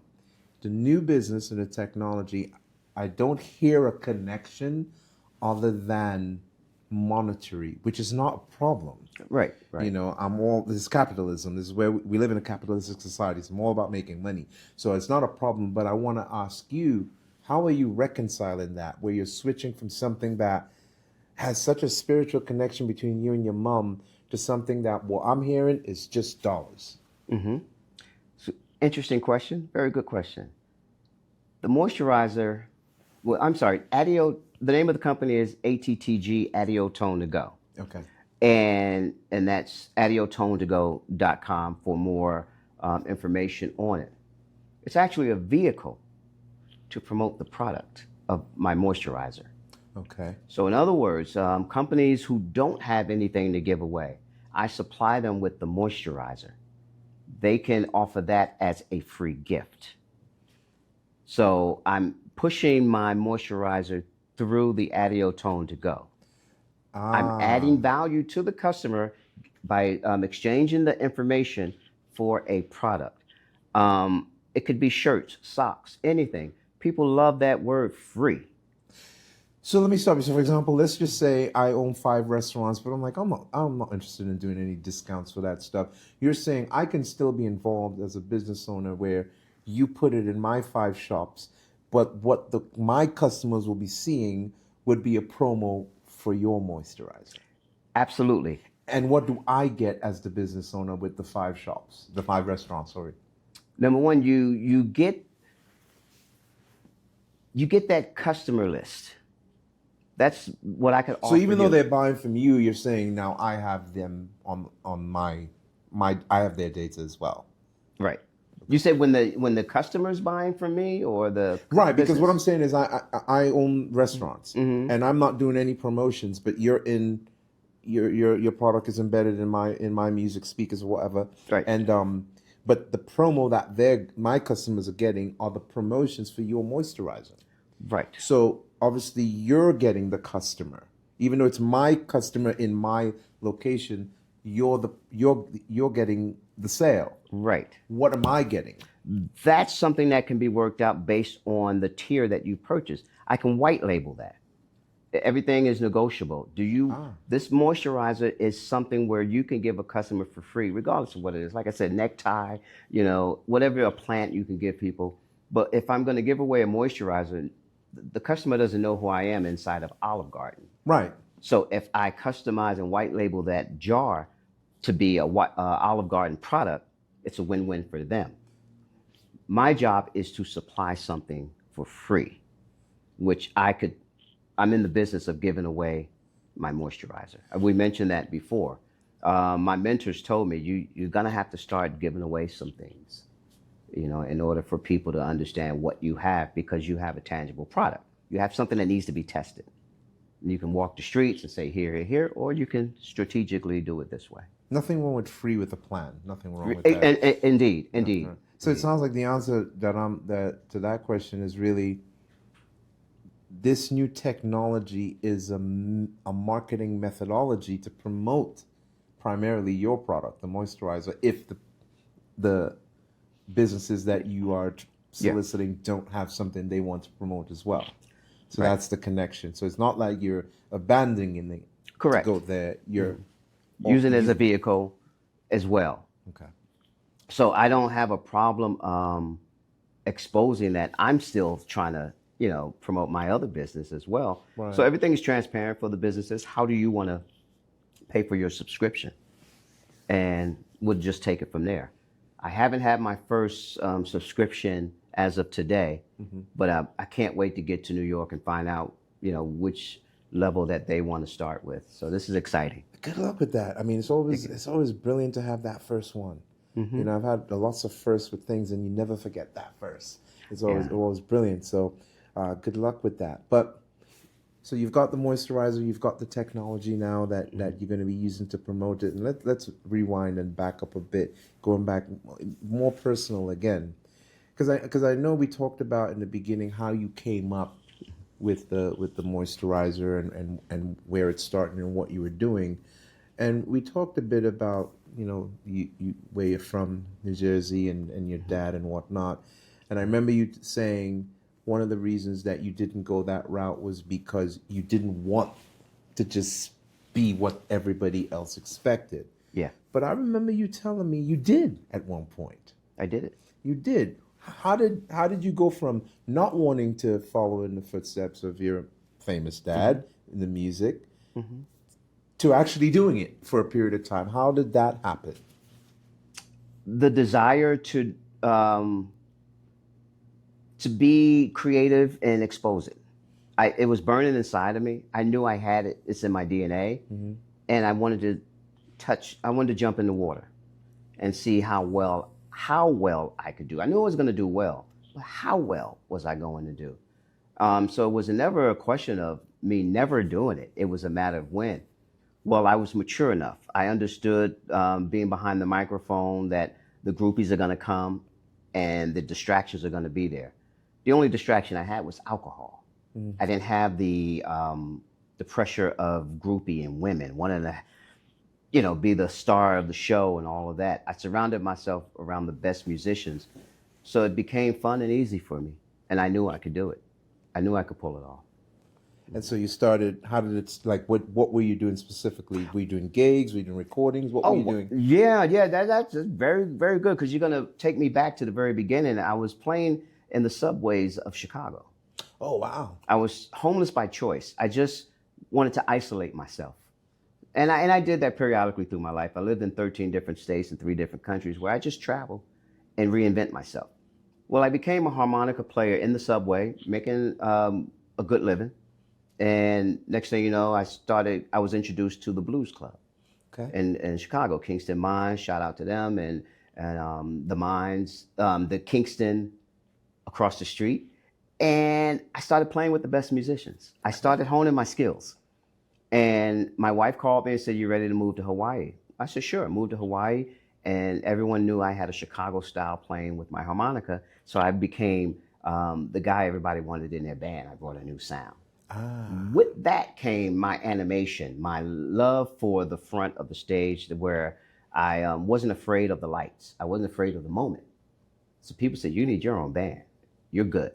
S2: The new business and the technology, I don't hear a connection other than monetary, which is not a problem.
S3: Right.
S2: This is capitalism. This is where we live in a capitalistic society. It's all about making money. So it's not a problem, but I want to ask you, how are you reconciling that, where you're switching from something that has such a spiritual connection between you and your mom to something that what I'm hearing is just dollars?
S3: Mm-hmm. So, interesting question. Very good question. The moisturizer, Addio, the name of the company is ATTG, Addio Tone to Go.
S2: Okay.
S3: And that's addiotonetogo.com for more information on it. It's actually a vehicle to promote the product of my moisturizer.
S2: Okay.
S3: So in other words, companies who don't have anything to give away, I supply them with the moisturizer. They can offer that as a free gift. So I'm pushing my moisturizer through the Addio Tone to Go. I'm adding value to the customer by exchanging the information for a product. It could be shirts, socks, anything. People love that word free.
S2: So let me stop you. So, for example, let's just say I own 5 restaurants, but I'm like, I'm not interested in doing any discounts for that stuff. You're saying I can still be involved as a business owner where you put it in my 5 shops, but what my customers will be seeing would be a promo for your moisturizer.
S3: Absolutely.
S2: And what do I get as the business owner with the 5 shops, the 5 restaurants, sorry?
S3: Number one, you get that customer list. That's what I could offer.
S2: So even though they're buying from you, you're saying now I have them on my I have their data as well.
S3: Right. You said when the customer's buying from me or the
S2: Right, because what
S3: business?
S2: I'm saying is I own restaurants, and I'm not doing any promotions, but your product is embedded in my music speakers or whatever,
S3: Right.
S2: and but the promo that my customers are getting are the promotions for your moisturizer.
S3: Right.
S2: So obviously you're getting the customer, even though it's my customer in my location. You're getting the sale.
S3: Right.
S2: What am I getting?
S3: That's something that can be worked out based on the tier that you purchase. I can white label that. Everything is negotiable. This moisturizer is something where you can give a customer for free, regardless of what it is. Like I said, necktie, whatever a plant you can give people. But if I'm going to give away a moisturizer, the customer doesn't know who I am inside of Olive Garden.
S2: Right.
S3: So if I customize and white label that jar to be a Olive Garden product, it's a win-win for them. My job is to supply something for free, which I'm in the business of giving away my moisturizer. We mentioned that before. My mentors told me you're gonna have to start giving away some things, in order for people to understand what you have, because you have a tangible product. You have something that needs to be tested. You can walk the streets and say here, here, here, or you can strategically do it this way.
S2: Nothing wrong with free with a plan. Nothing wrong with that.
S3: Indeed.
S2: So it sounds like the answer to that question is really, this new technology is a marketing methodology to promote primarily your product, the moisturizer, if the businesses that you are soliciting don't have something they want to promote as well. So that's the connection. So it's not like you're abandoning it.
S3: Correct.
S2: To go there. You're
S3: using it as a vehicle as well.
S2: Okay.
S3: So I don't have a problem exposing that. I'm still trying to, promote my other business as well.
S2: Right.
S3: So everything is transparent for the businesses. How do you want to pay for your subscription? And we'll just take it from there. I haven't had my first subscription as of today, but I can't wait to get to New York and find out, which level that they want to start with. So this is exciting.
S2: Good luck with that. I mean, it's always brilliant to have that first one. I've had lots of firsts with things, and you never forget that first. It's always brilliant. So good luck with that. But so you've got the moisturizer, you've got the technology now that you're going to be using to promote it. And let's rewind and back up a bit, going back more personal again, because I know we talked about in the beginning how you came up with the moisturizer and where it started and what you were doing, and we talked a bit about where you're from, New Jersey, and your dad and whatnot. And I remember you saying one of the reasons that you didn't go that route was because you didn't want to just be what everybody else expected.
S3: Yeah.
S2: But I remember you telling me you did at one point.
S3: I did it.
S2: You did. How did you go from not wanting to follow in the footsteps of your famous dad in the music to actually doing it for a period of time? How did that happen?
S3: The desire to be creative and expose it. It was burning inside of me. I knew I had it. It's in my DNA. And I wanted to jump in the water and see how well I could do. I knew I was going to do well, but how well was I going to do? So it was never a question of me never doing it. It was a matter of when. Well, I was mature enough. I understood being behind the microphone that the groupies are going to come and the distractions are going to be there. The only distraction I had was alcohol. I didn't have the pressure of groupie and women wanting to, be the star of the show and all of that. I surrounded myself around the best musicians, so it became fun and easy for me, and I knew I could do it. I knew I could pull it off.
S2: And so you started. How did it like? What were you doing specifically? Were you doing gigs? Were you doing recordings? What were you doing?
S3: Yeah. That's very, very good, because you're gonna take me back to the very beginning. I was playing in the subways of Chicago.
S2: Oh wow!
S3: I was homeless by choice. I just wanted to isolate myself, and I did that periodically through my life. I lived in 13 different states and 3 different countries where I just traveled and reinvent myself. Well, I became a harmonica player in the subway, making a good living. And next thing you know, I was introduced to the Blues Club in Chicago, Kingston Mines, shout out to them. And and the Mines, the Kingston across the street. And I started playing with the best musicians. I started honing my skills. And my wife called me and said, "You ready to move to Hawaii?" I said, "Sure." I moved to Hawaii, and everyone knew I had a Chicago style playing with my harmonica. So I became the guy everybody wanted in their band. I brought a new sound. With that came my animation, my love for the front of the stage, where I wasn't afraid of the lights. I wasn't afraid of the moment. So people said, "You need your own band. You're good."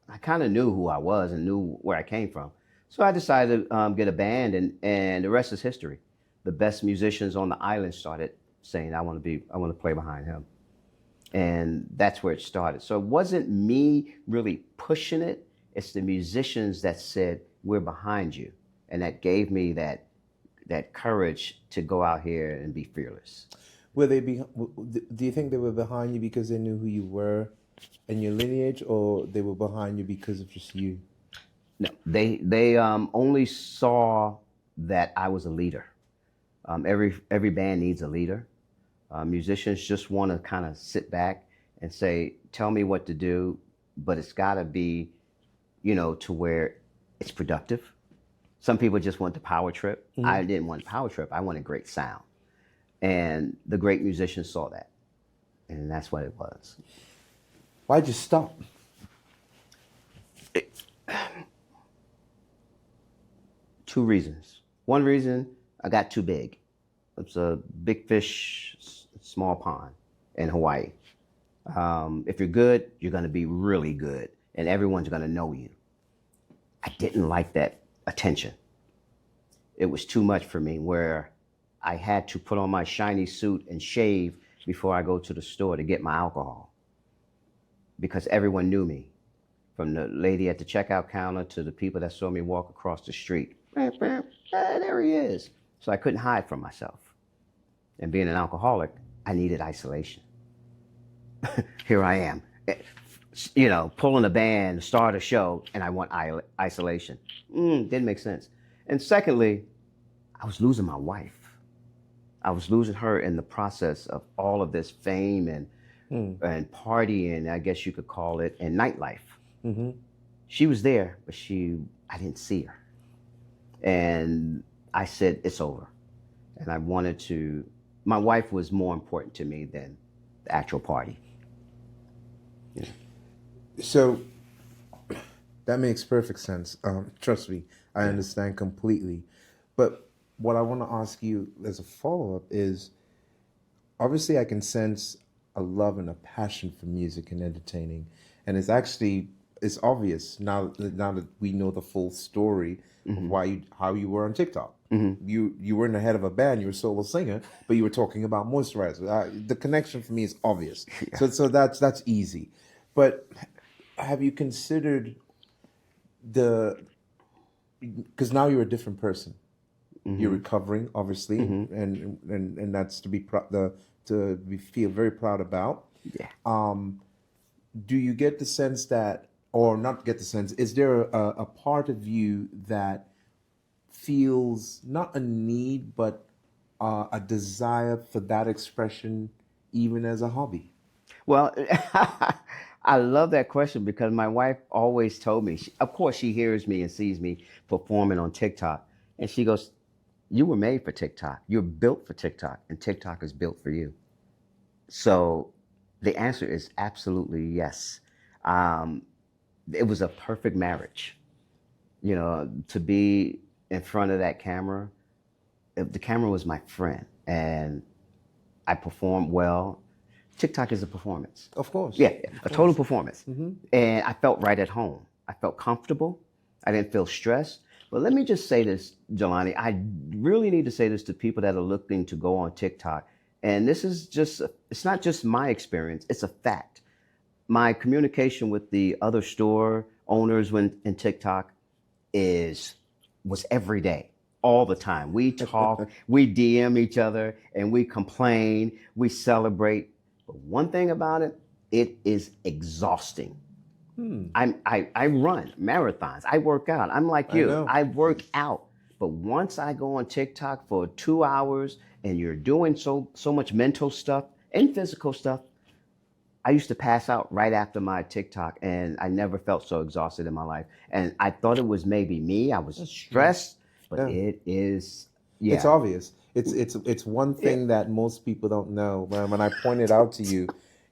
S3: I kind of knew who I was and knew where I came from. So I decided to get a band, and the rest is history. The best musicians on the island started saying, I want to play behind him. And that's where it started. So it wasn't me really pushing it. It's the musicians that said, "We're behind you." And that gave me that courage to go out here and be fearless.
S2: Were they do you think they were behind you because they knew who you were and your lineage, or they were behind you because of just you?
S3: No, they only saw that I was a leader. Every band needs a leader. Musicians just want to kind of sit back and say, "Tell me what to do," but it's got to be, to where it's productive. Some people just want the power trip. Mm-hmm. I didn't want power trip. I wanted great sound. And the great musicians saw that. And that's what it was.
S2: Why'd you stop?
S3: Two reasons. One reason, I got too big. It's a big fish, small pond in Hawaii. If you're good, you're going to be really good, and everyone's going to know you. I didn't like that attention. It was too much for me, where I had to put on my shiny suit and shave before I go to the store to get my alcohol, because everyone knew me, from the lady at the checkout counter to the people that saw me walk across the street. There he is. So I couldn't hide from myself. And being an alcoholic, I needed isolation. Here I am, pulling a band, start a show, and I want isolation. Didn't make sense. And secondly, I was losing my wife. I was losing her in the process of all of this fame and partying, I guess you could call it, and nightlife. Mm-hmm. She was there, but I didn't see her. And I said, it's over. And I wanted to, my wife was more important to me than the actual party. Yeah.
S2: So that makes perfect sense. Trust me, I understand completely. But what I want to ask you as a follow-up is, obviously I can sense a love and a passion for music and entertaining. And it's obvious now that we know the full story of how you were on TikTok. Mm-hmm. You weren't the head of a band, you were a solo singer, but you were talking about moisturizer. The connection for me is obvious. Yeah. So that's easy. But have you considered because now you're a different person. Mm-hmm. You're recovering, obviously, and that's to feel very proud about. Yeah. Do you get the sense that, or not get the sense, is there a part of you that feels not a need, but a desire for that expression, even as a hobby?
S3: Well, I love that question, because my wife always told me, of course she hears me and sees me performing on TikTok, and she goes, "You were made for TikTok. You're built for TikTok, and TikTok is built for you." So the answer is absolutely yes. It was a perfect marriage, to be in front of that camera. The camera was my friend, and I performed well. TikTok is a performance.
S2: Of course.
S3: Yeah, a total performance. Mm-hmm. And I felt right at home. I felt comfortable. I didn't feel stressed. But let me just say this, Jelani, I really need to say this to people that are looking to go on TikTok. And this is it's not just my experience, it's a fact. My communication with the other store owners in TikTok was every day, all the time. We talk, we DM each other, and we complain, we celebrate. But one thing about it, it is exhausting. I run marathons. I work out. I'm like you. I work out. But once I go on TikTok for 2 hours and you're doing so much mental stuff, In physical stuff, I used to pass out right after my TikTok, and I never felt so exhausted in my life. And I thought it was maybe me. I was stressed, but
S2: Yeah.
S3: it is,
S2: It's
S3: yeah.
S2: obvious. It's one thing that most people don't know. When I point it out to you,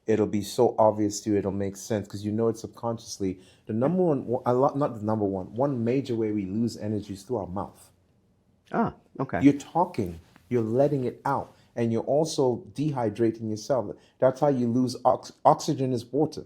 S2: it'll be so obvious to you. It'll make sense because you know it subconsciously. The number one, a lot, not the number one. One major way we lose energy is through our mouth.
S3: Ah, okay.
S2: You're talking, you're letting it out, and you're also dehydrating yourself. That's how you lose oxygen is water.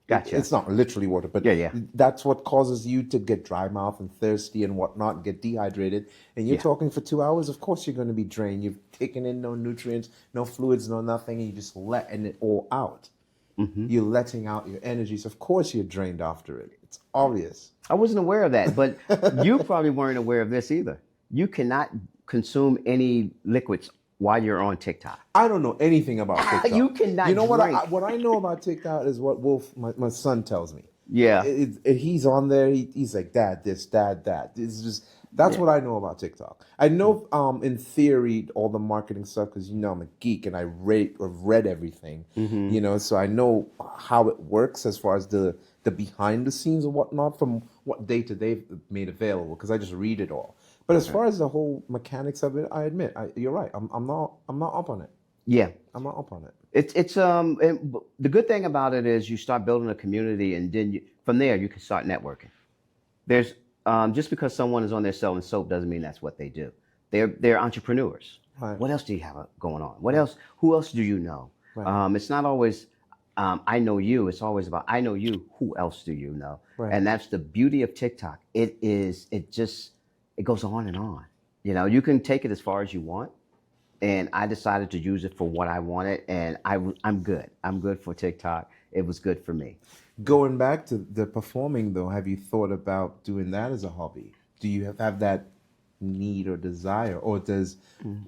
S3: Gotcha.
S2: It's not literally water, but
S3: Yeah.
S2: that's what causes you to get dry mouth and thirsty and whatnot, and get dehydrated. And you're
S3: Yeah.
S2: talking for 2 hours, of course you're going to be drained. You've taken in no nutrients, no fluids, no nothing, and you're just letting it all out. You're letting out your energies. Of course you're drained after it. It's obvious.
S3: I wasn't aware of that, but you probably weren't aware of this either. You cannot consume any liquids while you're on TikTok.
S2: I don't know anything about TikTok.
S3: You cannot
S2: You know
S3: drink.
S2: what I know about TikTok is what Wolf, my son, tells me.
S3: Yeah.
S2: He's on there. He's like, Dad, this, Dad, that. It's just that's what I know about TikTok. I know, in theory, all the marketing stuff because I'm a geek and I've read everything. So I know how it works as far as the behind the scenes and whatnot from what data they've made available because I just read it all. But as far as the whole mechanics of it, I admit you're right. I'm not up on it.
S3: Yeah.
S2: I'm not up on it.
S3: The good thing about it is you start building a community, and then from there you can start networking. There's just because someone is on there selling soap doesn't mean that's what they do. They're entrepreneurs.
S2: Right.
S3: What else do you have going on? What else? Who else do you know?
S2: Right.
S3: It's not always I know you. It's always about I know you. Who else do you know?
S2: Right.
S3: And that's the beauty of TikTok. It goes on and on. You can take it as far as you want. And I decided to use it for what I wanted, and I'm good. I'm good for TikTok. It was good for me.
S2: Going back to the performing, though, have you thought about doing that as a hobby? Do you have that need or desire, or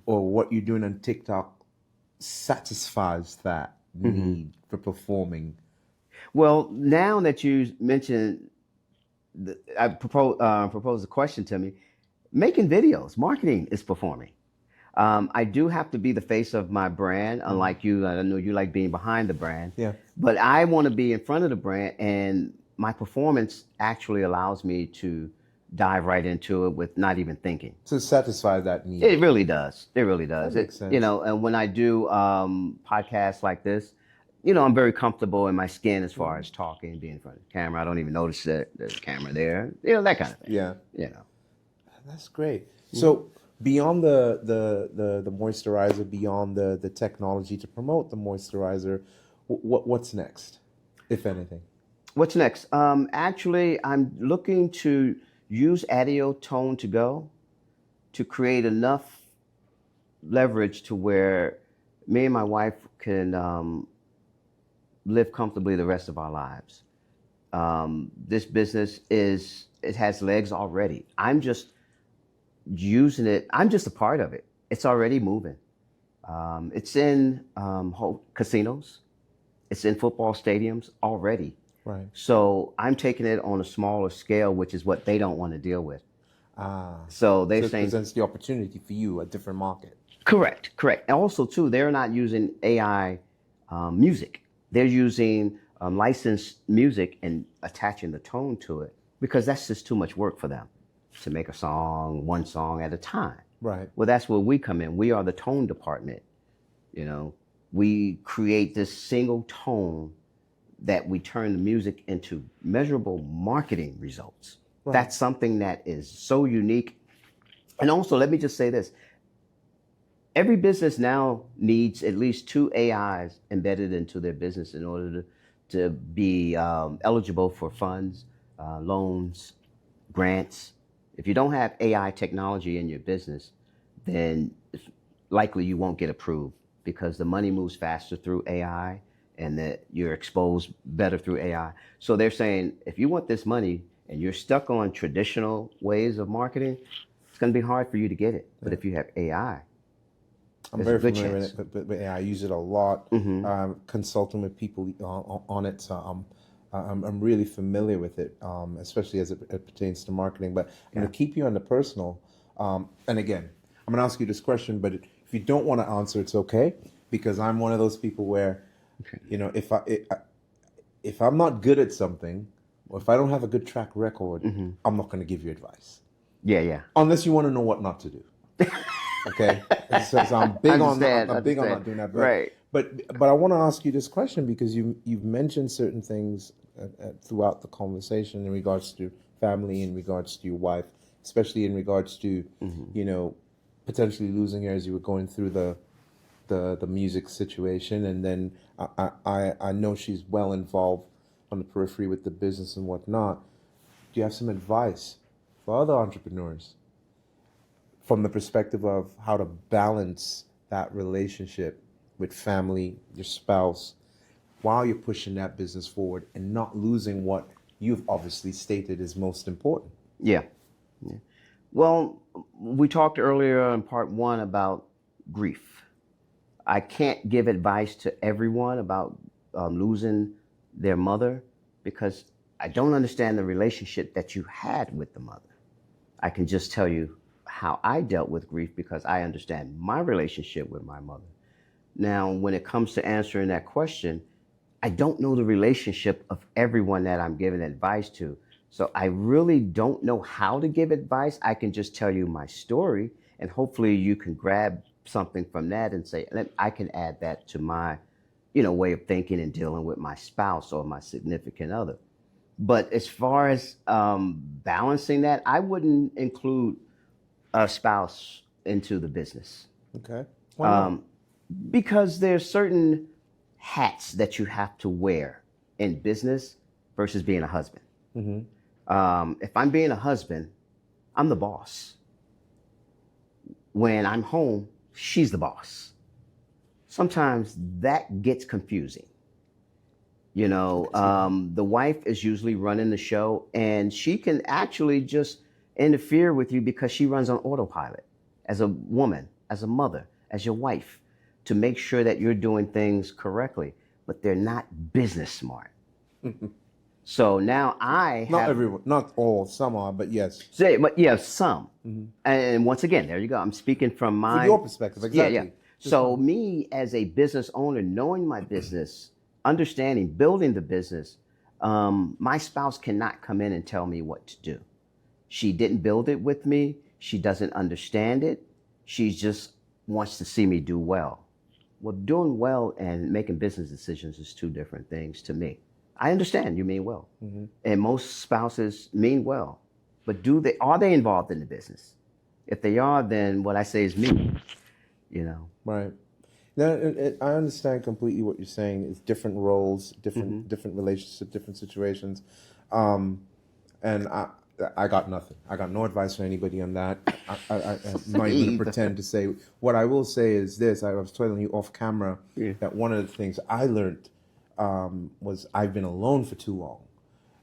S2: what you're doing on TikTok satisfies that need for performing?
S3: Well, now that you mentioned, I proposed a question to me. Making videos, marketing is performing. I do have to be the face of my brand, unlike you. I know you like being behind the brand.
S2: Yeah.
S3: But I want to be in front of the brand, and my performance actually allows me to dive right into it with not even thinking.
S2: To satisfy that need.
S3: It really does. It really does.
S2: That makes sense.
S3: And when I do podcasts like this, I'm very comfortable in my skin as far as talking, being in front of the camera. I don't even notice that there's a camera there. That kind of thing.
S2: Yeah.
S3: That's
S2: great. So beyond the moisturizer, beyond the technology to promote the moisturizer, what's next, if anything?
S3: What's next? Actually, I'm looking to use Addio Tone to Go to create enough leverage to where me and my wife can live comfortably the rest of our lives. This business it has legs already. I'm just using it. I'm just a part of it. It's already moving. It's in casinos. It's in football stadiums already.
S2: Right.
S3: So I'm taking it on a smaller scale, which is what they don't want to deal with. So they're
S2: it
S3: saying
S2: presents the opportunity for you, a different market.
S3: correct. And also too, they're not using AI music. They're using licensed music and attaching the tone to it because that's just too much work for them to make one song at a time.
S2: Right.
S3: Well, that's where we come in. We are the tone department. We create this single tone that we turn the music into measurable marketing results. Right. That's something that is so unique. And also, let me just say this. Every business now needs at least 2 AIs embedded into their business in order to be eligible for funds, loans, grants. If you don't have AI technology in your business, then it's likely you won't get approved because the money moves faster through AI and that you're exposed better through AI. So they're saying, if you want this money and you're stuck on traditional ways of marketing, it's going to be hard for you to get it. But if you have AI,
S2: I'm very familiar with it, but I use it a lot, consulting with people on it. So I'm really familiar with it, especially as it pertains to marketing. But I'm going to keep you on the personal. And again, I'm going to ask you this question, but if you don't want to answer, it's okay. because I'm one of those people where, if I'm not good at something, or if I don't have a good track record, I'm not going to give you advice.
S3: Yeah, yeah.
S2: Unless you want to know what not to do. Okay, so I'm big on not doing that. But,
S3: right.
S2: But I want to ask you this question because you've mentioned certain things throughout the conversation in regards to family, in regards to your wife, especially in regards to potentially losing her as you were going through the music situation, and then I know she's well involved on the periphery with the business and whatnot. Do you have some advice for other entrepreneurs from the perspective of how to balance that relationship with family, your spouse, while you're pushing that business forward and not losing what you've obviously stated is most important?
S3: Yeah. Well, we talked earlier in part one about grief. I can't give advice to everyone about losing their mother because I don't understand the relationship that you had with the mother. I can just tell you how I dealt with grief because I understand my relationship with my mother. Now, when it comes to answering that question, I don't know the relationship of everyone that I'm giving advice to. So I really don't know how to give advice. I can just tell you my story, and hopefully you can grab something from that and say, I can add that to my, way of thinking and dealing with my spouse or my significant other. But as far as balancing that, I wouldn't include a spouse into the business.
S2: Okay. Why not?
S3: Because there's certain hats that you have to wear in business versus being a husband. If I'm being a husband, I'm the boss. When I'm home, she's the boss. Sometimes that gets confusing. The wife is usually running the show, and she can actually just interfere with you because she runs on autopilot as a woman, as a mother, as your wife, to make sure that you're doing things correctly, but they're not business smart. So now
S2: everyone, not all, some are, but yes.
S3: But yeah, some. And once again, there you go. I'm speaking from
S2: your perspective, exactly.
S3: Yeah. So me as a business owner, knowing my business, understanding, building the business, my spouse cannot come in and tell me what to do. She didn't build it with me. She doesn't understand it. She just wants to see me do well. Well, doing well and making business decisions is two different things to me. I understand you mean well, and most spouses mean well, but are they involved in the business? If they are, then what I say is me.
S2: Right. Now, I understand completely what you're saying. It's different roles, different relationships, different situations, and I got nothing. I got no advice for anybody on that. I'm not even going to pretend to say. What I will say is this: I was telling you off camera that one of the things I learned was I've been alone for too long,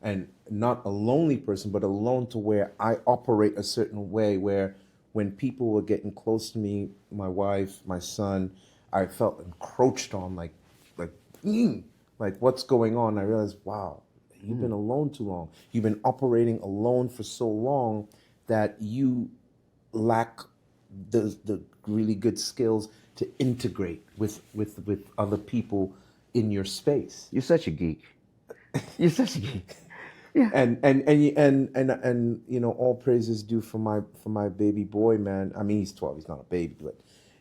S2: and not a lonely person, but alone to where I operate a certain way. Where when people were getting close to me, my wife, my son, I felt encroached on, like what's going on? I realized, wow. You've been alone too long. You've been operating alone for so long that you lack the really good skills to integrate with other people in your space.
S3: You're such a geek. You're such a geek. Yeah.
S2: And all praises due for my baby boy, man. I mean, he's 12. He's not a baby, but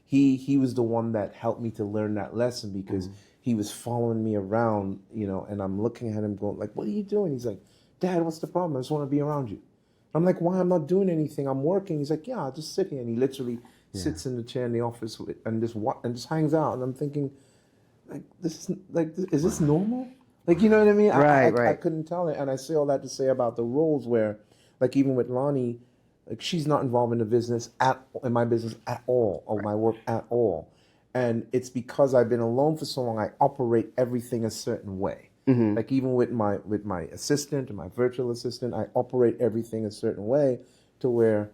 S2: he was the one that helped me to learn that lesson because he was following me around, and I'm looking at him going like, what are you doing? He's like, Dad, what's the problem? I just want to be around you. I'm like, why? I'm not doing anything. I'm working. He's like, yeah, I'll just sit here. And he literally sits in the chair in the office and just hangs out. And I'm thinking, like, is this normal? Like, you know what I mean?
S3: Right.
S2: I couldn't tell it. And I say all that to say about the roles where, like, even with Lonnie, like, she's not involved in the business in my business at all, or my work at all. And it's because I've been alone for so long, I operate everything a certain way. Like even with my assistant and my virtual assistant, I operate everything a certain way to where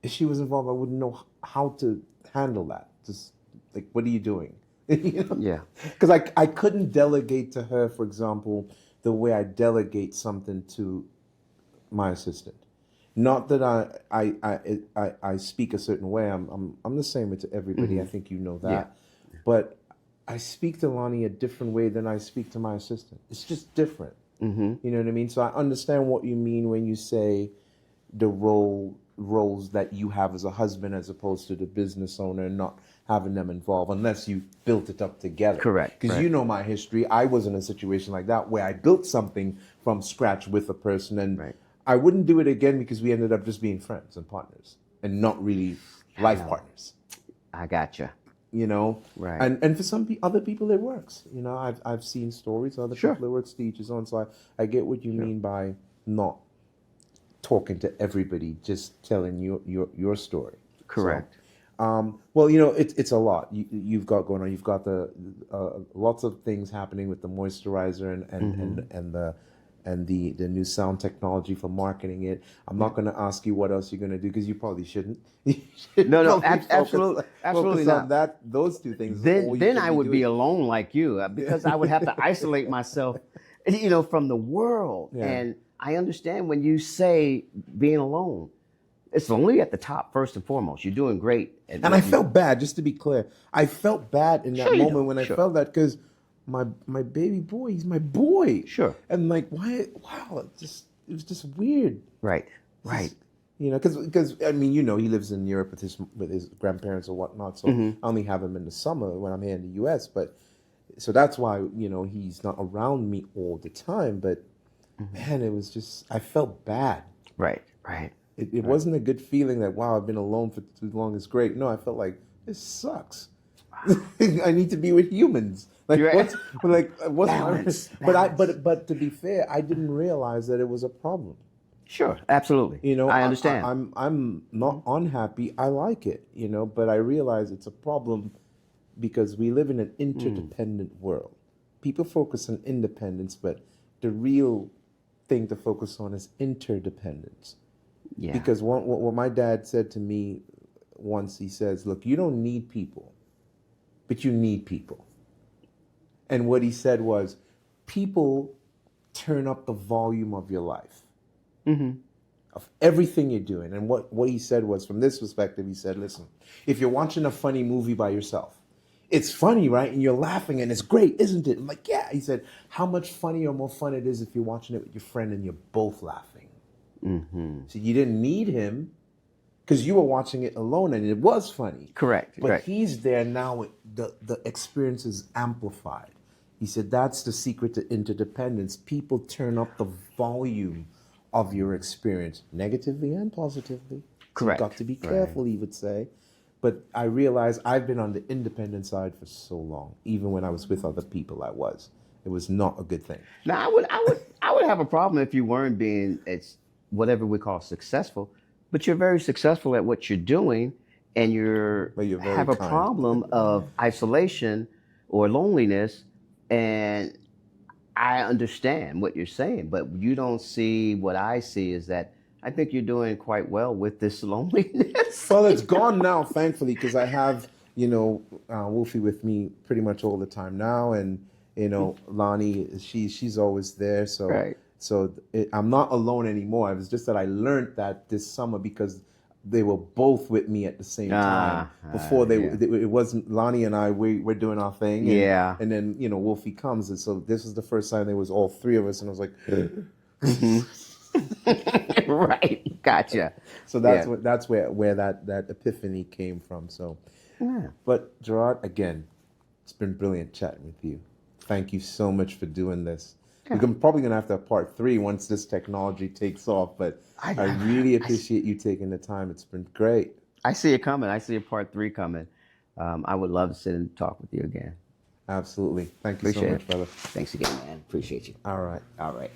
S2: if she was involved, I wouldn't know how to handle that. Just like, what are you doing?
S3: Yeah.
S2: Because I couldn't delegate to her, for example, the way I delegate something to my assistant. Not that I speak a certain way. I'm the same way to everybody. I think you know that. Yeah. But I speak to Lonnie a different way than I speak to my assistant. It's just different. You know what I mean? So I understand what you mean when you say the roles that you have as a husband as opposed to the business owner, and not having them involved unless you built it up together.
S3: Correct.
S2: Because
S3: right.
S2: you know my history. I was in a situation like that where I built something from scratch with a person, and
S3: Right.
S2: I wouldn't do it again because we ended up just being friends and partners and not really life partners.
S3: I gotcha.
S2: You know,
S3: Right.
S2: And for some other people it works. You know, I've seen stories. Other
S3: Sure.
S2: people it works to each his own. So I get what you mean by not talking to everybody, just telling your story.
S3: Correct.
S2: So, well, you know, it's a lot you've got going on. You've got the lots of things happening with the moisturizer and the new sound technology for marketing it. I'm not going to ask you what else you're going to do because you probably shouldn't.
S3: No,
S2: Probably
S3: absolutely
S2: focus
S3: not.
S2: on that. Those two things. is all you
S3: Then
S2: should
S3: I would be
S2: doing.
S3: alone like you because I would have to isolate myself, from the world.
S2: Yeah.
S3: And I understand when you say being alone, it's lonely at the top first and foremost. You're doing great.
S2: And I felt bad, just to be clear. I felt bad in that
S3: Sure you
S2: moment
S3: do.
S2: when I
S3: Sure.
S2: felt that because my baby boy, he's my boy.
S3: Sure.
S2: And like, why? Wow, it was just weird.
S3: Right. Right.
S2: You know, because I mean, you know, he lives in Europe with his grandparents or whatnot. So I only have him in the summer when I'm here in the U.S. But so that's why he's not around me all the time. But man, it was just I felt bad.
S3: Right. Right.
S2: It wasn't a good feeling that wow, I've been alone for too long. It's great. No, I felt like this sucks. I need to be with humans. Like
S3: You're right.
S2: what's
S3: Balance,
S2: but to be fair, I didn't realize that it was a problem.
S3: Sure. Absolutely.
S2: You know,
S3: I understand.
S2: I'm not unhappy. I like it. You know, but I realize it's a problem because we live in an interdependent world. People focus on independence, but the real thing to focus on is interdependence.
S3: Yeah.
S2: Because what my dad said to me once, he says, look, you don't need people, but you need people. And what he said was, people turn up the volume of your life, of everything you're doing. And what he said was, from this perspective, he said, listen, if you're watching a funny movie by yourself, it's funny, right? And you're laughing and it's great, isn't it? I'm like, yeah. He said, how much funnier or more fun it is if you're watching it with your friend and you're both laughing. So you didn't need him because you were watching it alone and it was funny.
S3: Correct.
S2: But
S3: Correct.
S2: he's there now. The experience is amplified. He said that's the secret to interdependence. People turn up the volume of your experience, negatively and positively.
S3: Correct.
S2: So you've got to be careful, he would say. But I realized I've been on the independent side for so long. Even when I was with other people, it was not a good thing.
S3: Now, I would have a problem if you weren't being whatever we call successful, but you're very successful at what you're doing, and
S2: Well, you're very
S3: have a
S2: kind.
S3: problem of isolation or loneliness, and I understand what you're saying, but you don't see what I see is that I think you're doing quite well with this loneliness.
S2: Well, it's gone now, thankfully, because I have, Wolfie with me pretty much all the time now, and Lonnie, she's always there. So,
S3: Right.
S2: I'm not alone anymore. It was just that I learned that this summer because they were both with me at the same time. Before it wasn't Lonnie and I. We're doing our thing. And,
S3: Yeah.
S2: And then Wolfie comes, and so this was the first time there was all three of us, and I was like.
S3: Right. Gotcha.
S2: So that's where that epiphany came from. So, But Gerard, again, it's been brilliant chatting with you. Thank you so much for doing this. We're probably gonna have to have part 3 once this technology takes off. But I really appreciate you taking the time. It's been great.
S3: I see it coming. I see a part 3 coming. I would love to sit and talk with you again.
S2: Absolutely. Thank you so much, brother.
S3: Thanks again, man. Appreciate you.
S2: All right.
S3: All right.